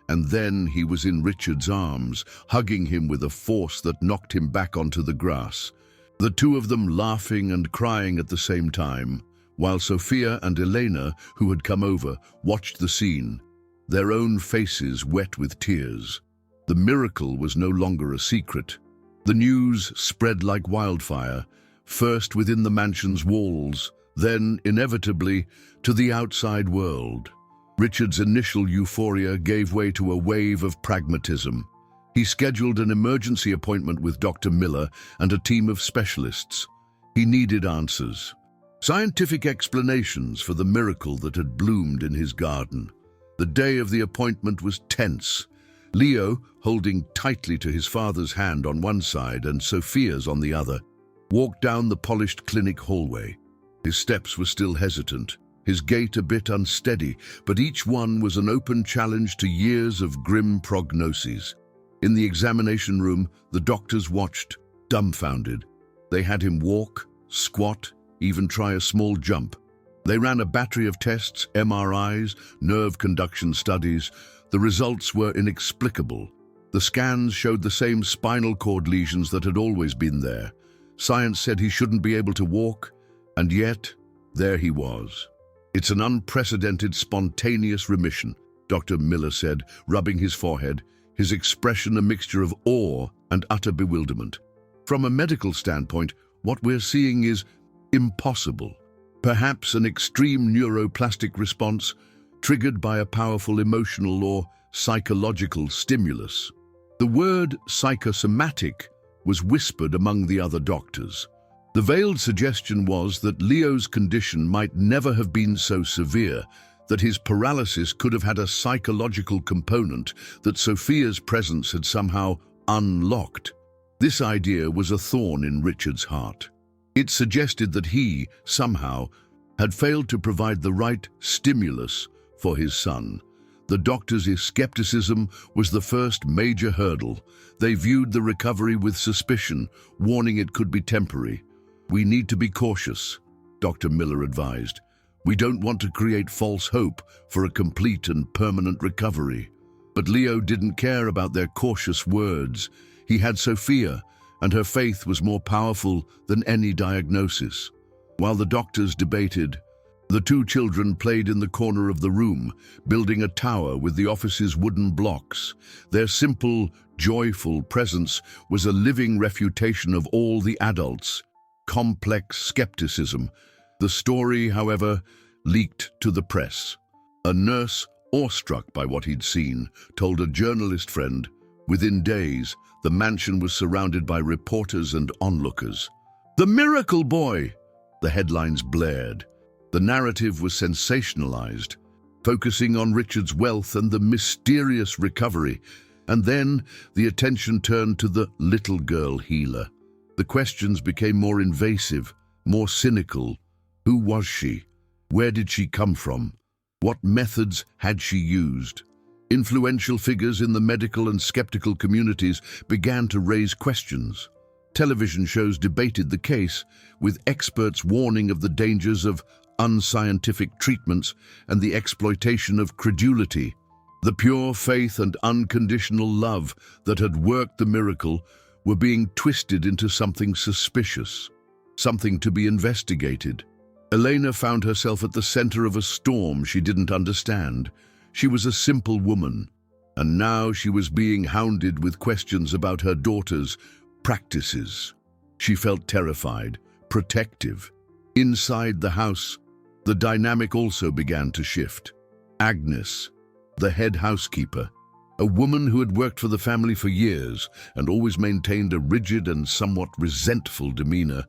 and then he was in Richard's arms, hugging him with a force that knocked him back onto the grass. The two of them laughing and crying at the same time, while Sophia and Elena, who had come over, watched the scene, their own faces wet with tears. The miracle was no longer a secret. The news spread like wildfire, first within the mansion's walls, then, inevitably, to the outside world. Richard's initial euphoria gave way to a wave of pragmatism. He scheduled an emergency appointment with Dr. Miller and a team of specialists. He needed answers, scientific explanations for the miracle that had bloomed in his garden. The day of the appointment was tense. Leo, holding tightly to his father's hand on one side and Sophia's on the other, walked down the polished clinic hallway. His steps were still hesitant, his gait a bit unsteady, but each one was an open challenge to years of grim prognoses. In the examination room, the doctors watched, dumbfounded. They had him walk, squat, even try a small jump. They ran a battery of tests, MRIs, nerve conduction studies. The results were inexplicable. The scans showed the same spinal cord lesions that had always been there. Science said he shouldn't be able to walk, and yet, there he was. "It's an unprecedented, spontaneous remission," Dr. Miller said, rubbing his forehead, his expression a mixture of awe and utter bewilderment. "From a medical standpoint, what we're seeing is impossible. Perhaps an extreme neuroplastic response triggered by a powerful emotional or psychological stimulus." The word psychosomatic was whispered among the other doctors. The veiled suggestion was that Leo's condition might never have been so severe, that his paralysis could have had a psychological component that Sophia's presence had somehow unlocked. This idea was a thorn in Richard's heart. It suggested that he, somehow, had failed to provide the right stimulus for his son. The doctor's skepticism was the first major hurdle. They viewed the recovery with suspicion, warning it could be temporary. "We need to be cautious," Dr. Miller advised. "We don't want to create false hope for a complete and permanent recovery." But Leo didn't care about their cautious words. He had Sophia, and her faith was more powerful than any diagnosis. While the doctors debated, the two children played in the corner of the room, building a tower with the office's wooden blocks. Their simple, joyful presence was a living refutation of all the adults' complex skepticism. The story, however, leaked to the press. A nurse, awestruck by what he'd seen, told a journalist friend. Within days, the mansion was surrounded by reporters and onlookers. "The miracle boy!" the headlines blared. The narrative was sensationalized, focusing on Richard's wealth and the mysterious recovery. And then the attention turned to the little girl healer. The questions became more invasive, more cynical. Who was she? Where did she come from? What methods had she used? Influential figures in the medical and skeptical communities began to raise questions. Television shows debated the case, with experts warning of the dangers of unscientific treatments and the exploitation of credulity. The pure faith and unconditional love that had worked the miracle were being twisted into something suspicious, something to be investigated. Elena found herself at the center of a storm she didn't understand. She was a simple woman, and now she was being hounded with questions about her daughter's practices. She felt terrified, protective. Inside the house, the dynamic also began to shift. Agnes, the head housekeeper, a woman who had worked for the family for years and always maintained a rigid and somewhat resentful demeanor,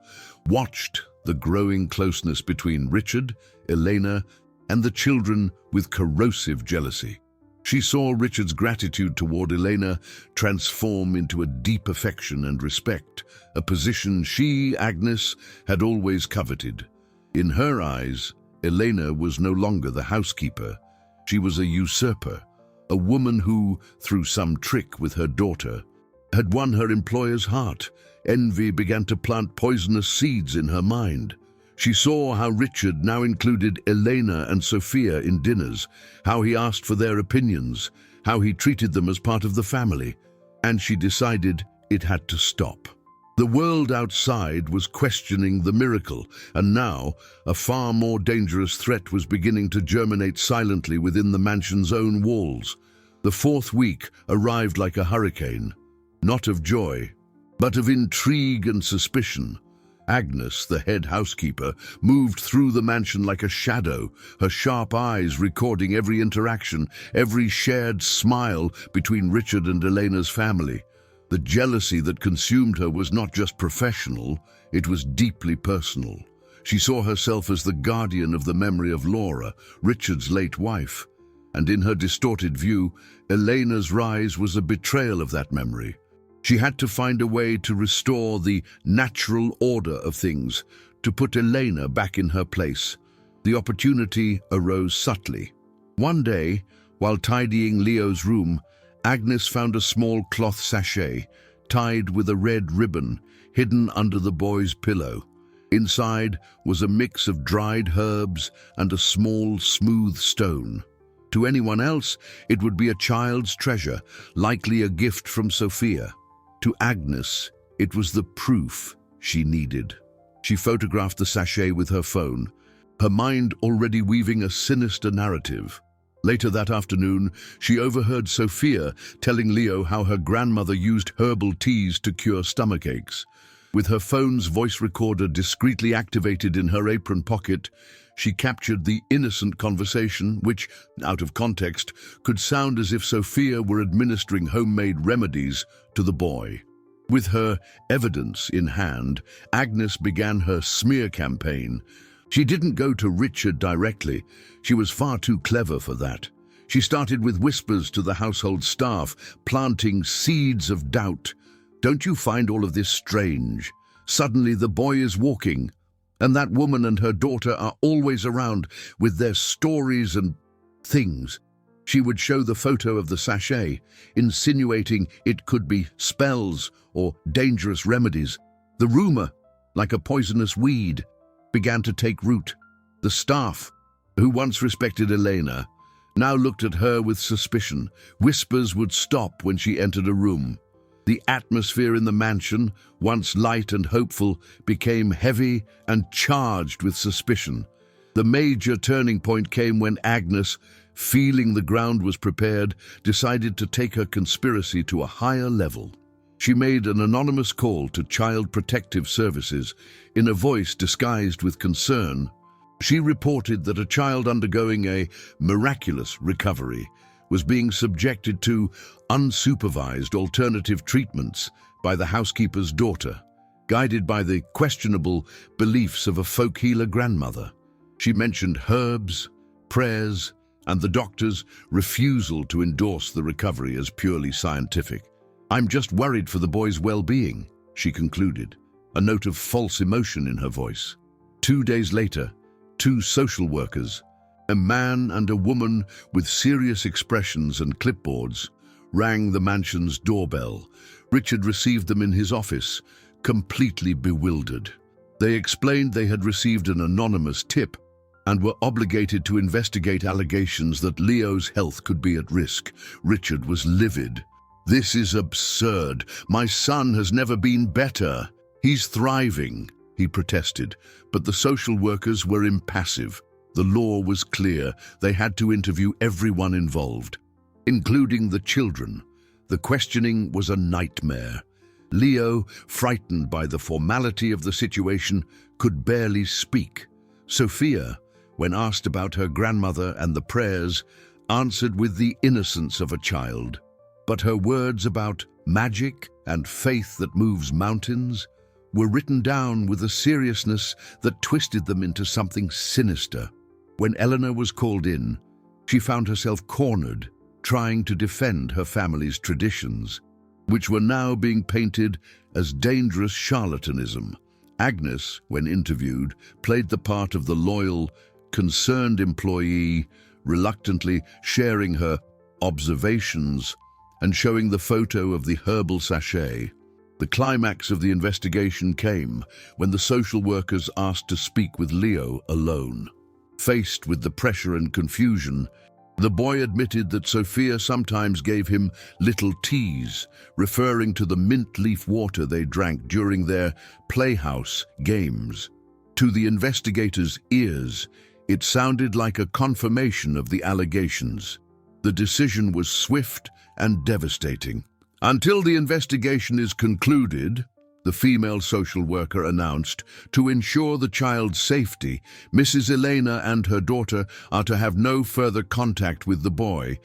watched the growing closeness between Richard, Elena, and the children with corrosive jealousy. She saw Richard's gratitude toward Elena transform into a deep affection and respect, a position she, Agnes, had always coveted. In her eyes, Elena was no longer the housekeeper. She was a usurper, a woman who, through some trick with her daughter, had won her employer's heart. Envy began to plant poisonous seeds in her mind. She saw how Richard now included Elena and Sophia in dinners, how he asked for their opinions, how he treated them as part of the family, and she decided it had to stop. The world outside was questioning the miracle, and now a far more dangerous threat was beginning to germinate silently within the mansion's own walls. The fourth week arrived like a hurricane, not of joy, but of intrigue and suspicion. Agnes, the head housekeeper, moved through the mansion like a shadow, her sharp eyes recording every interaction, every shared smile between Richard and Elena's family. The jealousy that consumed her was not just professional, it was deeply personal. She saw herself as the guardian of the memory of Laura, Richard's late wife, and in her distorted view, Elena's rise was a betrayal of that memory. She had to find a way to restore the natural order of things, to put Elena back in her place. The opportunity arose subtly. One day, while tidying Leo's room, Agnes found a small cloth sachet, tied with a red ribbon, hidden under the boy's pillow. Inside was a mix of dried herbs and a small, smooth stone. To anyone else, it would be a child's treasure, likely a gift from Sophia. To Agnes, it was the proof she needed. She photographed the sachet with her phone, her mind already weaving a sinister narrative. Later that afternoon, she overheard Sophia telling Leo how her grandmother used herbal teas to cure stomachaches. With her phone's voice recorder discreetly activated in her apron pocket, she captured the innocent conversation, which, out of context, could sound as if Sophia were administering homemade remedies to the boy. With her evidence in hand, Agnes began her smear campaign. She didn't go to Richard directly. She was far too clever for that. She started with whispers to the household staff, planting seeds of doubt. Don't you find all of this strange? Suddenly the boy is walking, and that woman and her daughter are always around with their stories and things. She would show the photo of the sachet, insinuating it could be spells or dangerous remedies. The rumor, like a poisonous weed, began to take root. The staff, who once respected Elena, now looked at her with suspicion. Whispers would stop when she entered a room. The atmosphere in the mansion, once light and hopeful, became heavy and charged with suspicion. The major turning point came when Agnes, feeling the ground was prepared, decided to take her conspiracy to a higher level. She made an anonymous call to Child Protective Services in a voice disguised with concern. She reported that a child undergoing a miraculous recovery was being subjected to unsupervised alternative treatments by the housekeeper's daughter, guided by the questionable beliefs of a folk healer grandmother. She mentioned herbs, prayers, and the doctor's refusal to endorse the recovery as purely scientific. "I'm just worried for the boy's well-being," she concluded, a note of false emotion in her voice. 2 days later, 2 social workers, a man and a woman with serious expressions and clipboards, rang the mansion's doorbell. Richard received them in his office, completely bewildered. They explained they had received an anonymous tip and were obligated to investigate allegations that Leo's health could be at risk. Richard was livid. "This is absurd. My son has never been better. He's thriving," he protested, but the social workers were impassive. The law was clear. They had to interview everyone involved, including the children. The questioning was a nightmare. Leo, frightened by the formality of the situation, could barely speak. Sophia, when asked about her grandmother and the prayers, answered with the innocence of a child. But her words about magic and faith that moves mountains were written down with a seriousness that twisted them into something sinister. When Eleanor was called in, she found herself cornered, trying to defend her family's traditions, which were now being painted as dangerous charlatanism. Agnes, when interviewed, played the part of the loyal, concerned employee, reluctantly sharing her observations and showing the photo of the herbal sachet. The climax of the investigation came when the social workers asked to speak with Leo alone. Faced with the pressure and confusion, the boy admitted that Sophia sometimes gave him little teas, referring to the mint leaf water they drank during their playhouse games. To the investigators' ears, it sounded like a confirmation of the allegations. The decision was swift and devastating. "Until the investigation is concluded," the female social worker announced, "to ensure the child's safety, Mrs. Elena and her daughter are to have no further contact with the boy."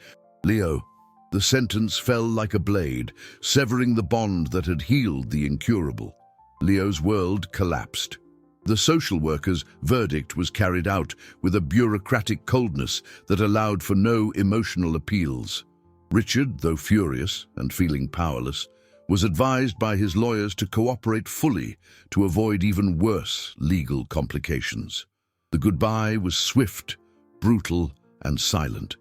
Leo. The sentence fell like a blade, severing the bond that had healed the incurable. Leo's world collapsed. The social worker's verdict was carried out with a bureaucratic coldness that allowed for no emotional appeals. Richard, though furious and feeling powerless, was advised by his lawyers to cooperate fully to avoid even worse legal complications. The goodbye was swift, brutal, and silent,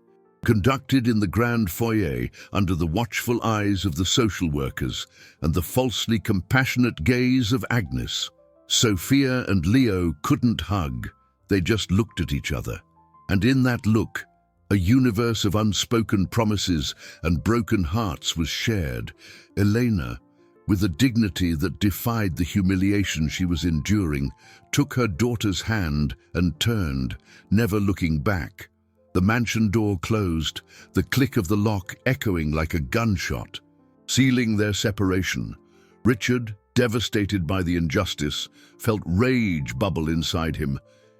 conducted in the grand foyer under the watchful eyes of the social workers and the falsely compassionate gaze of Agnes. Sophia and Leo couldn't hug, they just looked at each other. And in that look, a universe of unspoken promises and broken hearts was shared. Elena, with a dignity that defied the humiliation she was enduring, took her daughter's hand and turned, never looking back. The mansion door closed, the click of the lock echoing like a gunshot, sealing their separation. Richard, devastated by the injustice, felt rage bubble inside him.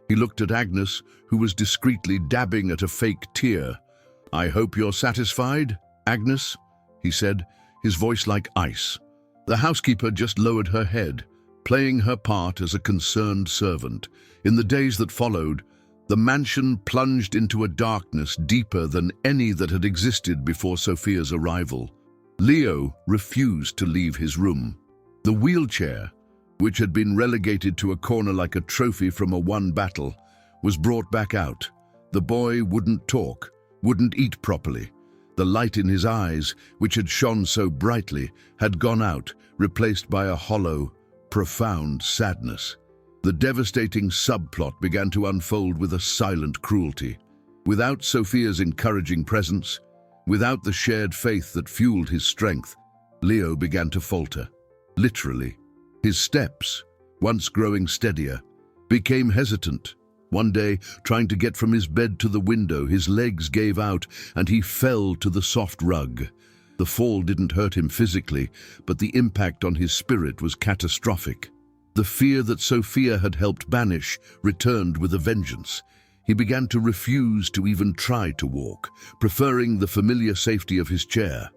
He looked at Agnes, who was discreetly dabbing at a fake tear. "I hope you're satisfied, Agnes," he said, his voice like ice. The housekeeper just lowered her head, playing her part as a concerned servant. In the days that followed, the mansion plunged into a darkness deeper than any that had existed before Sophia's arrival. Leo refused to leave his room. The wheelchair, which had been relegated to a corner like a trophy from a won battle, was brought back out. The boy wouldn't talk, wouldn't eat properly. The light in his eyes, which had shone so brightly, had gone out, replaced by a hollow, profound sadness. The devastating subplot began to unfold with a silent cruelty. Without Sophia's encouraging presence, without the shared faith that fueled his strength, Leo began to falter. Literally, his steps, once growing steadier, became hesitant. One day, trying to get from his bed to the window, his legs gave out and he fell to the soft rug. The fall didn't hurt him physically, but the impact on his spirit was catastrophic. The fear that Sophia had helped banish returned with a vengeance. He began to refuse to even try to walk, preferring the familiar safety of his chair.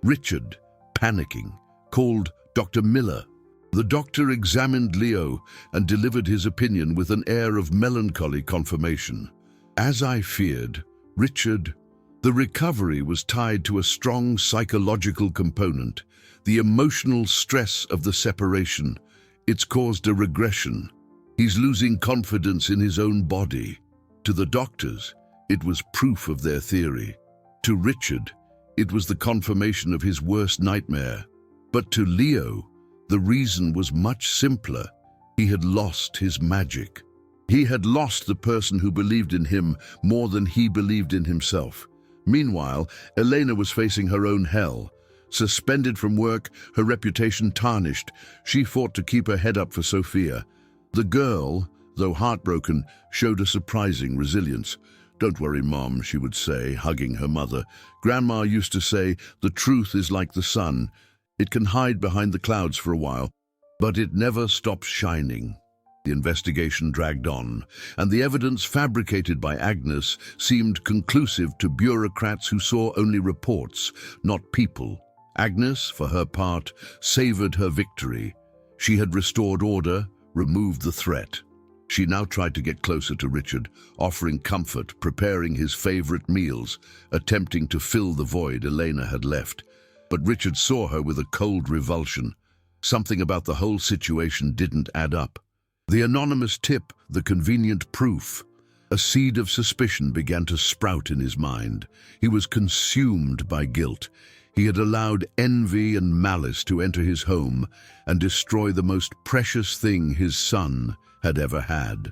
Richard, panicking, called Dr. Miller. The doctor examined Leo and delivered his opinion with an air of melancholy confirmation. As I feared, Richard, the recovery was tied to a strong psychological component, the emotional stress of the separation. It's caused a regression. He's losing confidence in his own body. To the doctors, it was proof of their theory. To Richard, it was the confirmation of his worst nightmare. But to Leo, the reason was much simpler. He had lost his magic. He had lost the person who believed in him more than he believed in himself. Meanwhile, Elena was facing her own hell. Suspended from work, her reputation tarnished, she fought to keep her head up for Sophia. The girl, though heartbroken, showed a surprising resilience. "Don't worry, Mom," she would say, hugging her mother. "Grandma used to say, the truth is like the sun. It can hide behind the clouds for a while, but it never stops shining." The investigation dragged on, and the evidence fabricated by Agnes seemed conclusive to bureaucrats who saw only reports, not people. Agnes, for her part, savored her victory. She had restored order, removed the threat. She now tried to get closer to Richard, offering comfort, preparing his favorite meals, attempting to fill the void Elena had left. But Richard saw her with a cold revulsion. Something about the whole situation didn't add up. The anonymous tip, the convenient proof. A seed of suspicion began to sprout in his mind. He was consumed by guilt. He had allowed envy and malice to enter his home and destroy the most precious thing his son had ever had.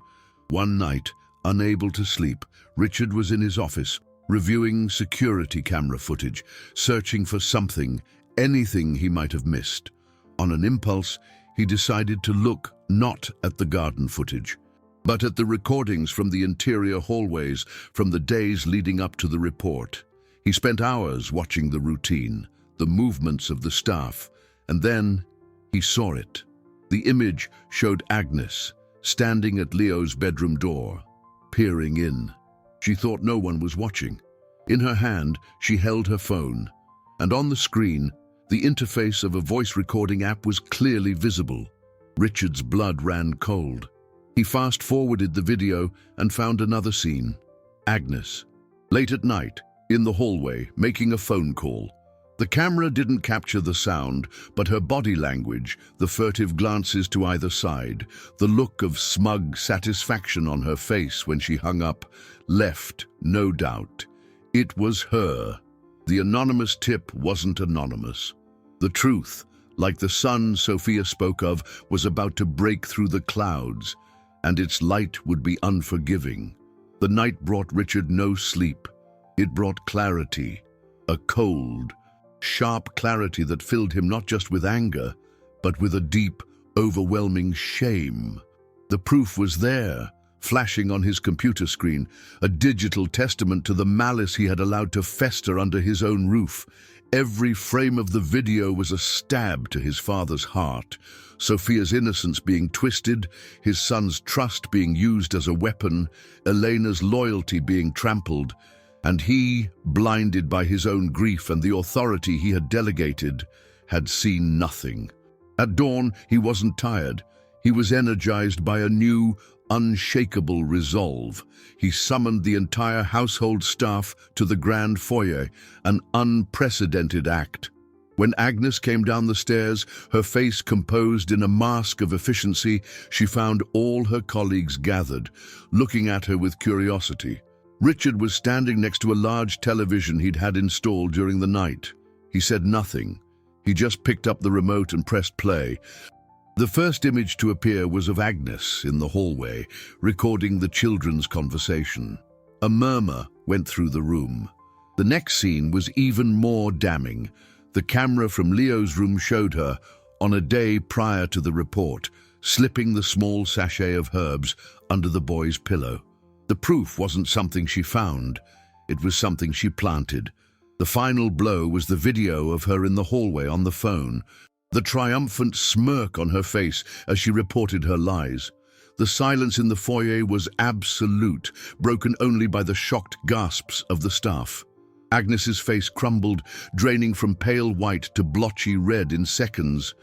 One night, unable to sleep, Richard was in his office, reviewing security camera footage, searching for something, anything he might have missed. On an impulse, he decided to look not at the garden footage, but at the recordings from the interior hallways from the days leading up to the report. He spent hours watching the routine, the movements of the staff, and then he saw it. The image showed Agnes, standing at Leo's bedroom door, peering in. She thought no one was watching. In her hand, she held her phone, and on the screen, the interface of a voice recording app was clearly visible. Richard's blood ran cold. He fast-forwarded the video and found another scene. Agnes, late at night, in the hallway, making a phone call. The camera didn't capture the sound, but her body language, the furtive glances to either side, the look of smug satisfaction on her face when she hung up, left no doubt. It was her. The anonymous tip wasn't anonymous. The truth, like the sun Sophia spoke of, was about to break through the clouds, and its light would be unforgiving. The night brought Richard no sleep. It brought clarity, a cold, sharp clarity that filled him not just with anger, but with a deep, overwhelming shame. The proof was there, flashing on his computer screen, a digital testament to the malice he had allowed to fester under his own roof. Every frame of the video was a stab to his father's heart, Sophia's innocence being twisted, his son's trust being used as a weapon, Elena's loyalty being trampled, and he, blinded by his own grief and the authority he had delegated, had seen nothing. At dawn, he wasn't tired. He was energized by a new, unshakable resolve. He summoned the entire household staff to the grand foyer, an unprecedented act. When Agnes came down the stairs, her face composed in a mask of efficiency, she found all her colleagues gathered, looking at her with curiosity. Richard was standing next to a large television he'd had installed during the night. He said nothing. He just picked up the remote and pressed play. The first image to appear was of Agnes in the hallway, recording the children's conversation. A murmur went through the room. The next scene was even more damning. The camera from Leo's room showed her, on a day prior to the report, slipping the small sachet of herbs under the boy's pillow. The proof wasn't something she found. It was something she planted. The final blow was the video of her in the hallway on the phone, the triumphant smirk on her face as she reported her lies. The silence in the foyer was absolute, broken only by the shocked gasps of the staff. Agnes's face crumbled, draining from pale white to blotchy red in seconds.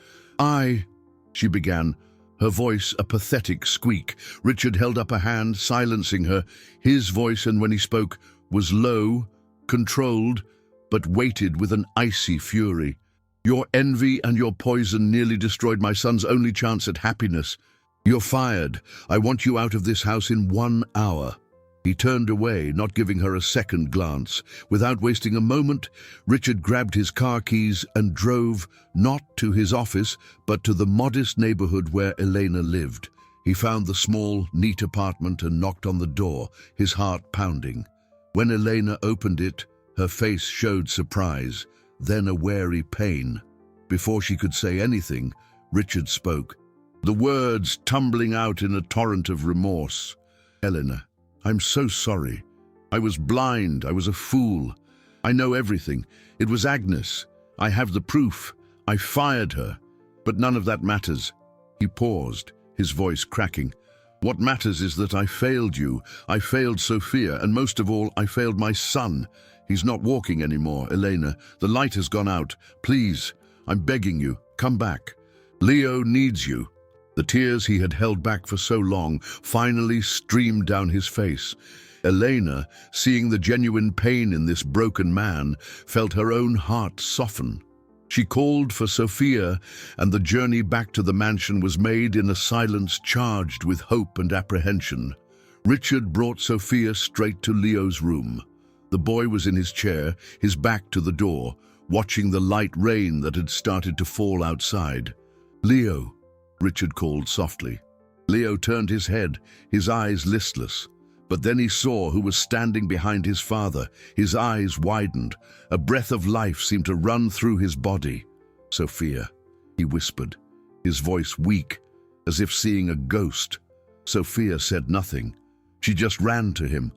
She began, her voice a pathetic squeak. Richard held up a hand, silencing her. His voice, and when he spoke, was low, controlled, but weighted with an icy fury. Your envy and your poison nearly destroyed my son's only chance at happiness. You're fired. I want you out of this house in 1 hour. He turned away, not giving her a second glance. Without wasting a moment, Richard grabbed his car keys and drove, not to his office, but to the modest neighborhood where Elena lived. He found the small, neat apartment and knocked on the door, his heart pounding. When Elena opened it, her face showed surprise, then a wary pain. Before she could say anything, Richard spoke, the words tumbling out in a torrent of remorse. Elena, I'm so sorry. I was blind. I was a fool. I know everything. It was Agnes. I have the proof. I fired her. But none of that matters. He paused, his voice cracking. What matters is that I failed you. I failed Sophia, and most of all, I failed my son. He's not walking anymore, Elena. The light has gone out. Please, I'm begging you, come back. Leo needs you. The tears he had held back for so long finally streamed down his face. Elena, seeing the genuine pain in this broken man, felt her own heart soften. She called for Sophia, and the journey back to the mansion was made in a silence charged with hope and apprehension. Richard brought Sophia straight to Leo's room. The boy was in his chair, his back to the door, watching the light rain that had started to fall outside. Leo, Richard called softly. Leo turned his head, his eyes listless. But then he saw who was standing behind his father. His eyes widened. A breath of life seemed to run through his body. Sophia, he whispered, his voice weak, as if seeing a ghost. Sophia said nothing. She just ran to him.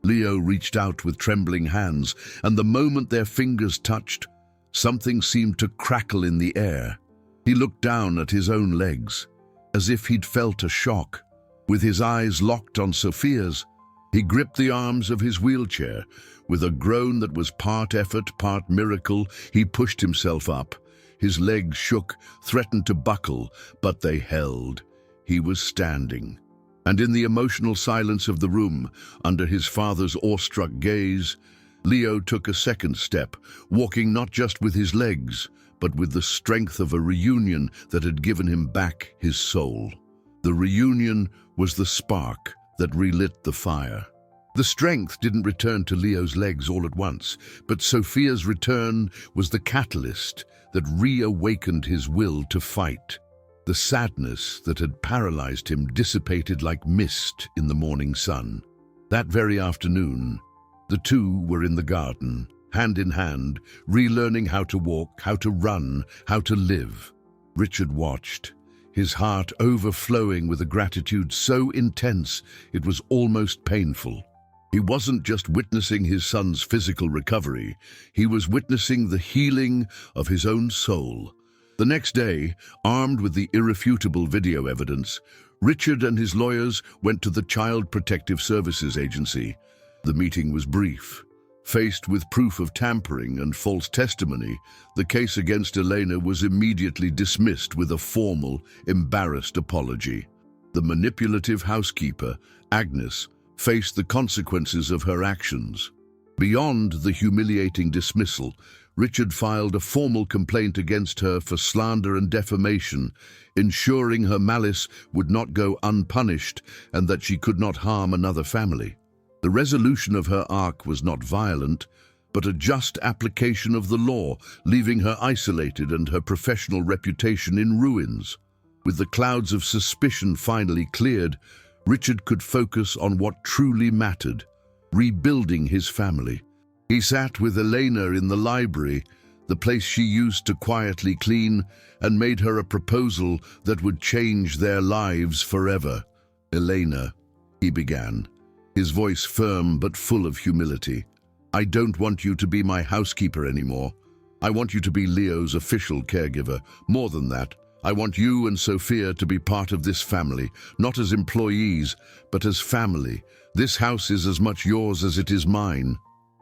Leo reached out with trembling hands, and the moment their fingers touched, something seemed to crackle in the air. He looked down at his own legs, as if he'd felt a shock. With his eyes locked on Sophia's, he gripped the arms of his wheelchair. With a groan that was part effort, part miracle, he pushed himself up. His legs shook, threatened to buckle, but they held. He was standing. And in the emotional silence of the room, under his father's awestruck gaze, Leo took a second step, walking not just with his legs, but with the strength of a reunion that had given him back his soul. The reunion was the spark that relit the fire. The strength didn't return to Leo's legs all at once, but Sophia's return was the catalyst that reawakened his will to fight. The sadness that had paralyzed him dissipated like mist in the morning sun. That very afternoon, the two were in the garden, hand in hand, relearning how to walk, how to run, how to live. Richard watched, his heart overflowing with a gratitude so intense it was almost painful. He wasn't just witnessing his son's physical recovery, he was witnessing the healing of his own soul. The next day, armed with the irrefutable video evidence, Richard and his lawyers went to the Child Protective Services Agency. The meeting was brief. Faced with proof of tampering and false testimony, the case against Elena was immediately dismissed with a formal, embarrassed apology. The manipulative housekeeper, Agnes, faced the consequences of her actions. Beyond the humiliating dismissal, Richard filed a formal complaint against her for slander and defamation, ensuring her malice would not go unpunished and that she could not harm another family. The resolution of her arc was not violent, but a just application of the law, leaving her isolated and her professional reputation in ruins. With the clouds of suspicion finally cleared, Richard could focus on what truly mattered: rebuilding his family. He sat with Elena in the library, the place she used to quietly clean, and made her a proposal that would change their lives forever. "Elena," he began, his voice firm but full of humility, "I don't want you to be my housekeeper anymore. I want you to be Leo's official caregiver. More than that, I want you and Sophia to be part of this family, not as employees, but as family. This house is as much yours as it is mine."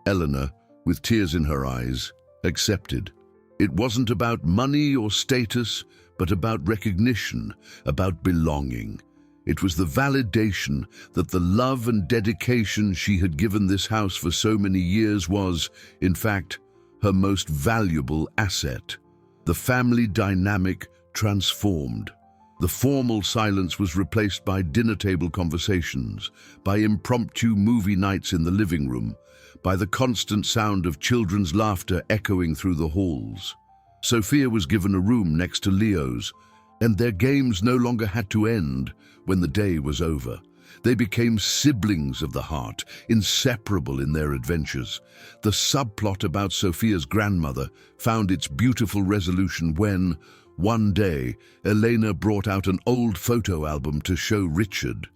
Eleanor, with tears in her eyes, accepted. It wasn't about money or status, but about recognition, about belonging. It was the validation that the love and dedication she had given this house for so many years was, in fact, her most valuable asset. The family dynamic transformed. The formal silence was replaced by dinner-table conversations, by impromptu movie nights in the living room, by the constant sound of children's laughter echoing through the halls. Sophia was given a room next to Leo's, and their games no longer had to end when the day was over. They became siblings of the heart, inseparable in their adventures. The subplot about Sophia's grandmother found its beautiful resolution when, one day, Elena brought out an old photo album to show Richard.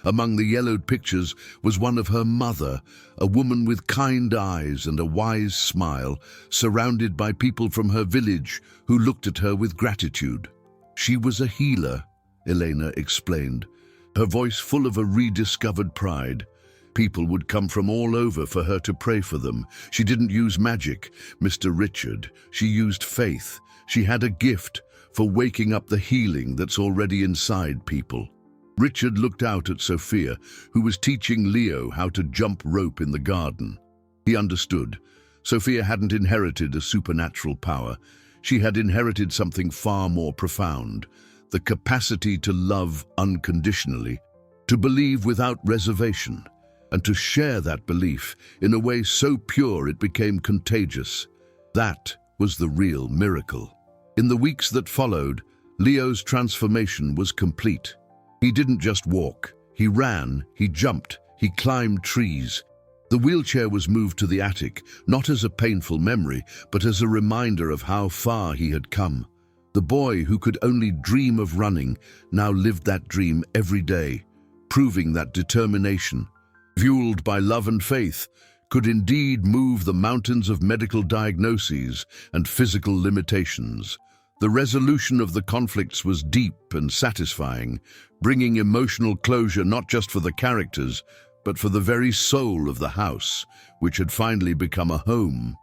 Among the yellowed pictures was one of her mother, a woman with kind eyes and a wise smile, surrounded by people from her village who looked at her with gratitude. "She was a healer," Elena explained, her voice full of a rediscovered pride. People would come from all over for her to pray for them. She didn't use magic, Mr. Richard. She used faith. She had a gift for waking up the healing that's already inside people. Richard looked out at Sophia, who was teaching Leo how to jump rope in the garden. He understood. Sophia hadn't inherited a supernatural power. She had inherited something far more profound: the capacity to love unconditionally, to believe without reservation, and to share that belief in a way so pure it became contagious. That was the real miracle. In the weeks that followed, Leo's transformation was complete. He didn't just walk. He ran, he jumped, he climbed trees. The wheelchair was moved to the attic, not as a painful memory, but as a reminder of how far he had come. The boy who could only dream of running now lived that dream every day, proving that determination, fueled by love and faith, could indeed move the mountains of medical diagnoses and physical limitations. The resolution of the conflicts was deep and satisfying, bringing emotional closure not just for the characters, but for the very soul of the house, which had finally become a home.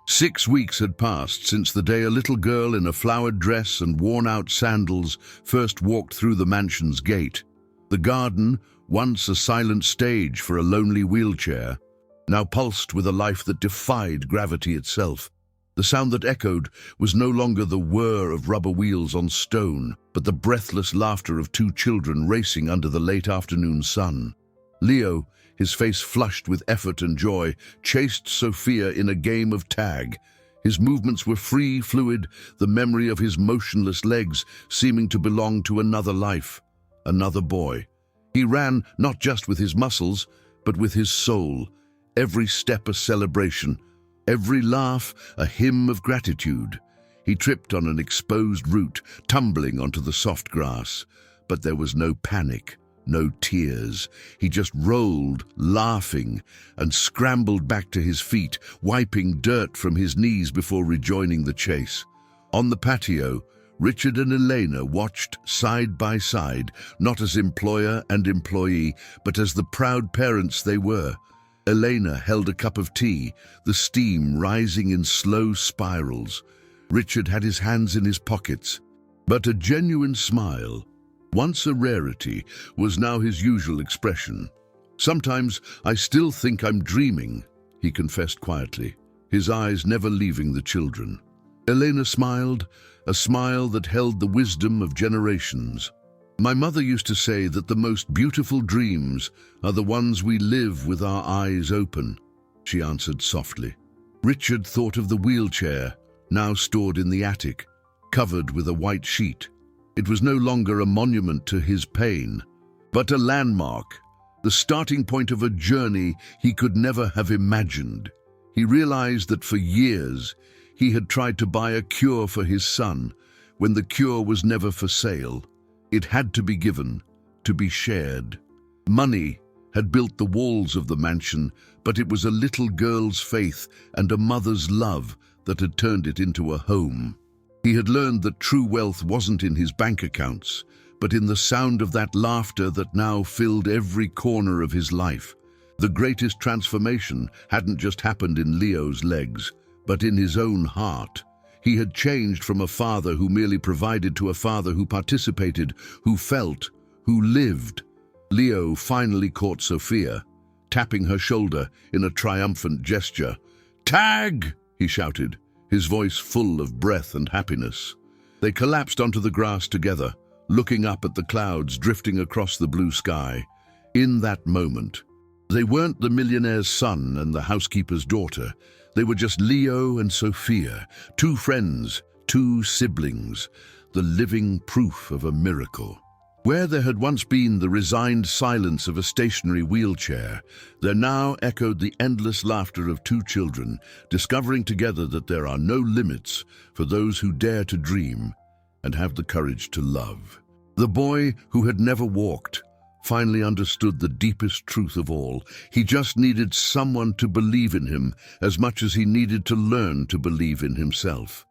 6 weeks had passed since the day a little girl in a flowered dress and worn-out sandals first walked through the mansion's gate. The garden, once a silent stage for a lonely wheelchair, now pulsed with a life that defied gravity itself. The sound that echoed was no longer the whir of rubber wheels on stone, but the breathless laughter of 2 children racing under the late afternoon sun. Leo, his face flushed with effort and joy, chased Sophia in a game of tag. His movements were free, fluid, the memory of his motionless legs seeming to belong to another life, another boy. He ran not just with his muscles, but with his soul, every step a celebration, every laugh a hymn of gratitude. He tripped on an exposed root, tumbling onto the soft grass. But there was no panic, no tears. He just rolled, laughing, and scrambled back to his feet, wiping dirt from his knees before rejoining the chase. On the patio, Richard and Elena watched side by side, not as employer and employee, but as the proud parents they were. Elena held a cup of tea, the steam rising in slow spirals. Richard had his hands in his pockets, but a genuine smile, once a rarity, was now his usual expression. "Sometimes I still think I'm dreaming," he confessed quietly, his eyes never leaving the children. Elena smiled, a smile that held the wisdom of generations. My mother used to say that the most beautiful dreams are the ones we live with our eyes open, she answered softly. Richard thought of the wheelchair, now stored in the attic, covered with a white sheet. It was no longer a monument to his pain, but a landmark, the starting point of a journey he could never have imagined. He realized that for years he had tried to buy a cure for his son, when the cure was never for sale. It had to be given, to be shared. Money had built the walls of the mansion, but it was a little girl's faith and a mother's love that had turned it into a home. He had learned that true wealth wasn't in his bank accounts, but in the sound of that laughter that now filled every corner of his life. The greatest transformation hadn't just happened in Leo's legs, but in his own heart. He had changed from a father who merely provided to a father who participated, who felt, who lived. Leo finally caught Sophia, tapping her shoulder in a triumphant gesture. "Tag!" he shouted, his voice full of breath and happiness. They collapsed onto the grass together, looking up at the clouds drifting across the blue sky. In that moment, they weren't the millionaire's son and the housekeeper's daughter. They were just Leo and Sophia, two friends, two siblings, the living proof of a miracle. Where there had once been the resigned silence of a stationary wheelchair, there now echoed the endless laughter of two children, discovering together that there are no limits for those who dare to dream and have the courage to love. The boy who had never walked finally understood the deepest truth of all. He just needed someone to believe in him as much as he needed to learn to believe in himself.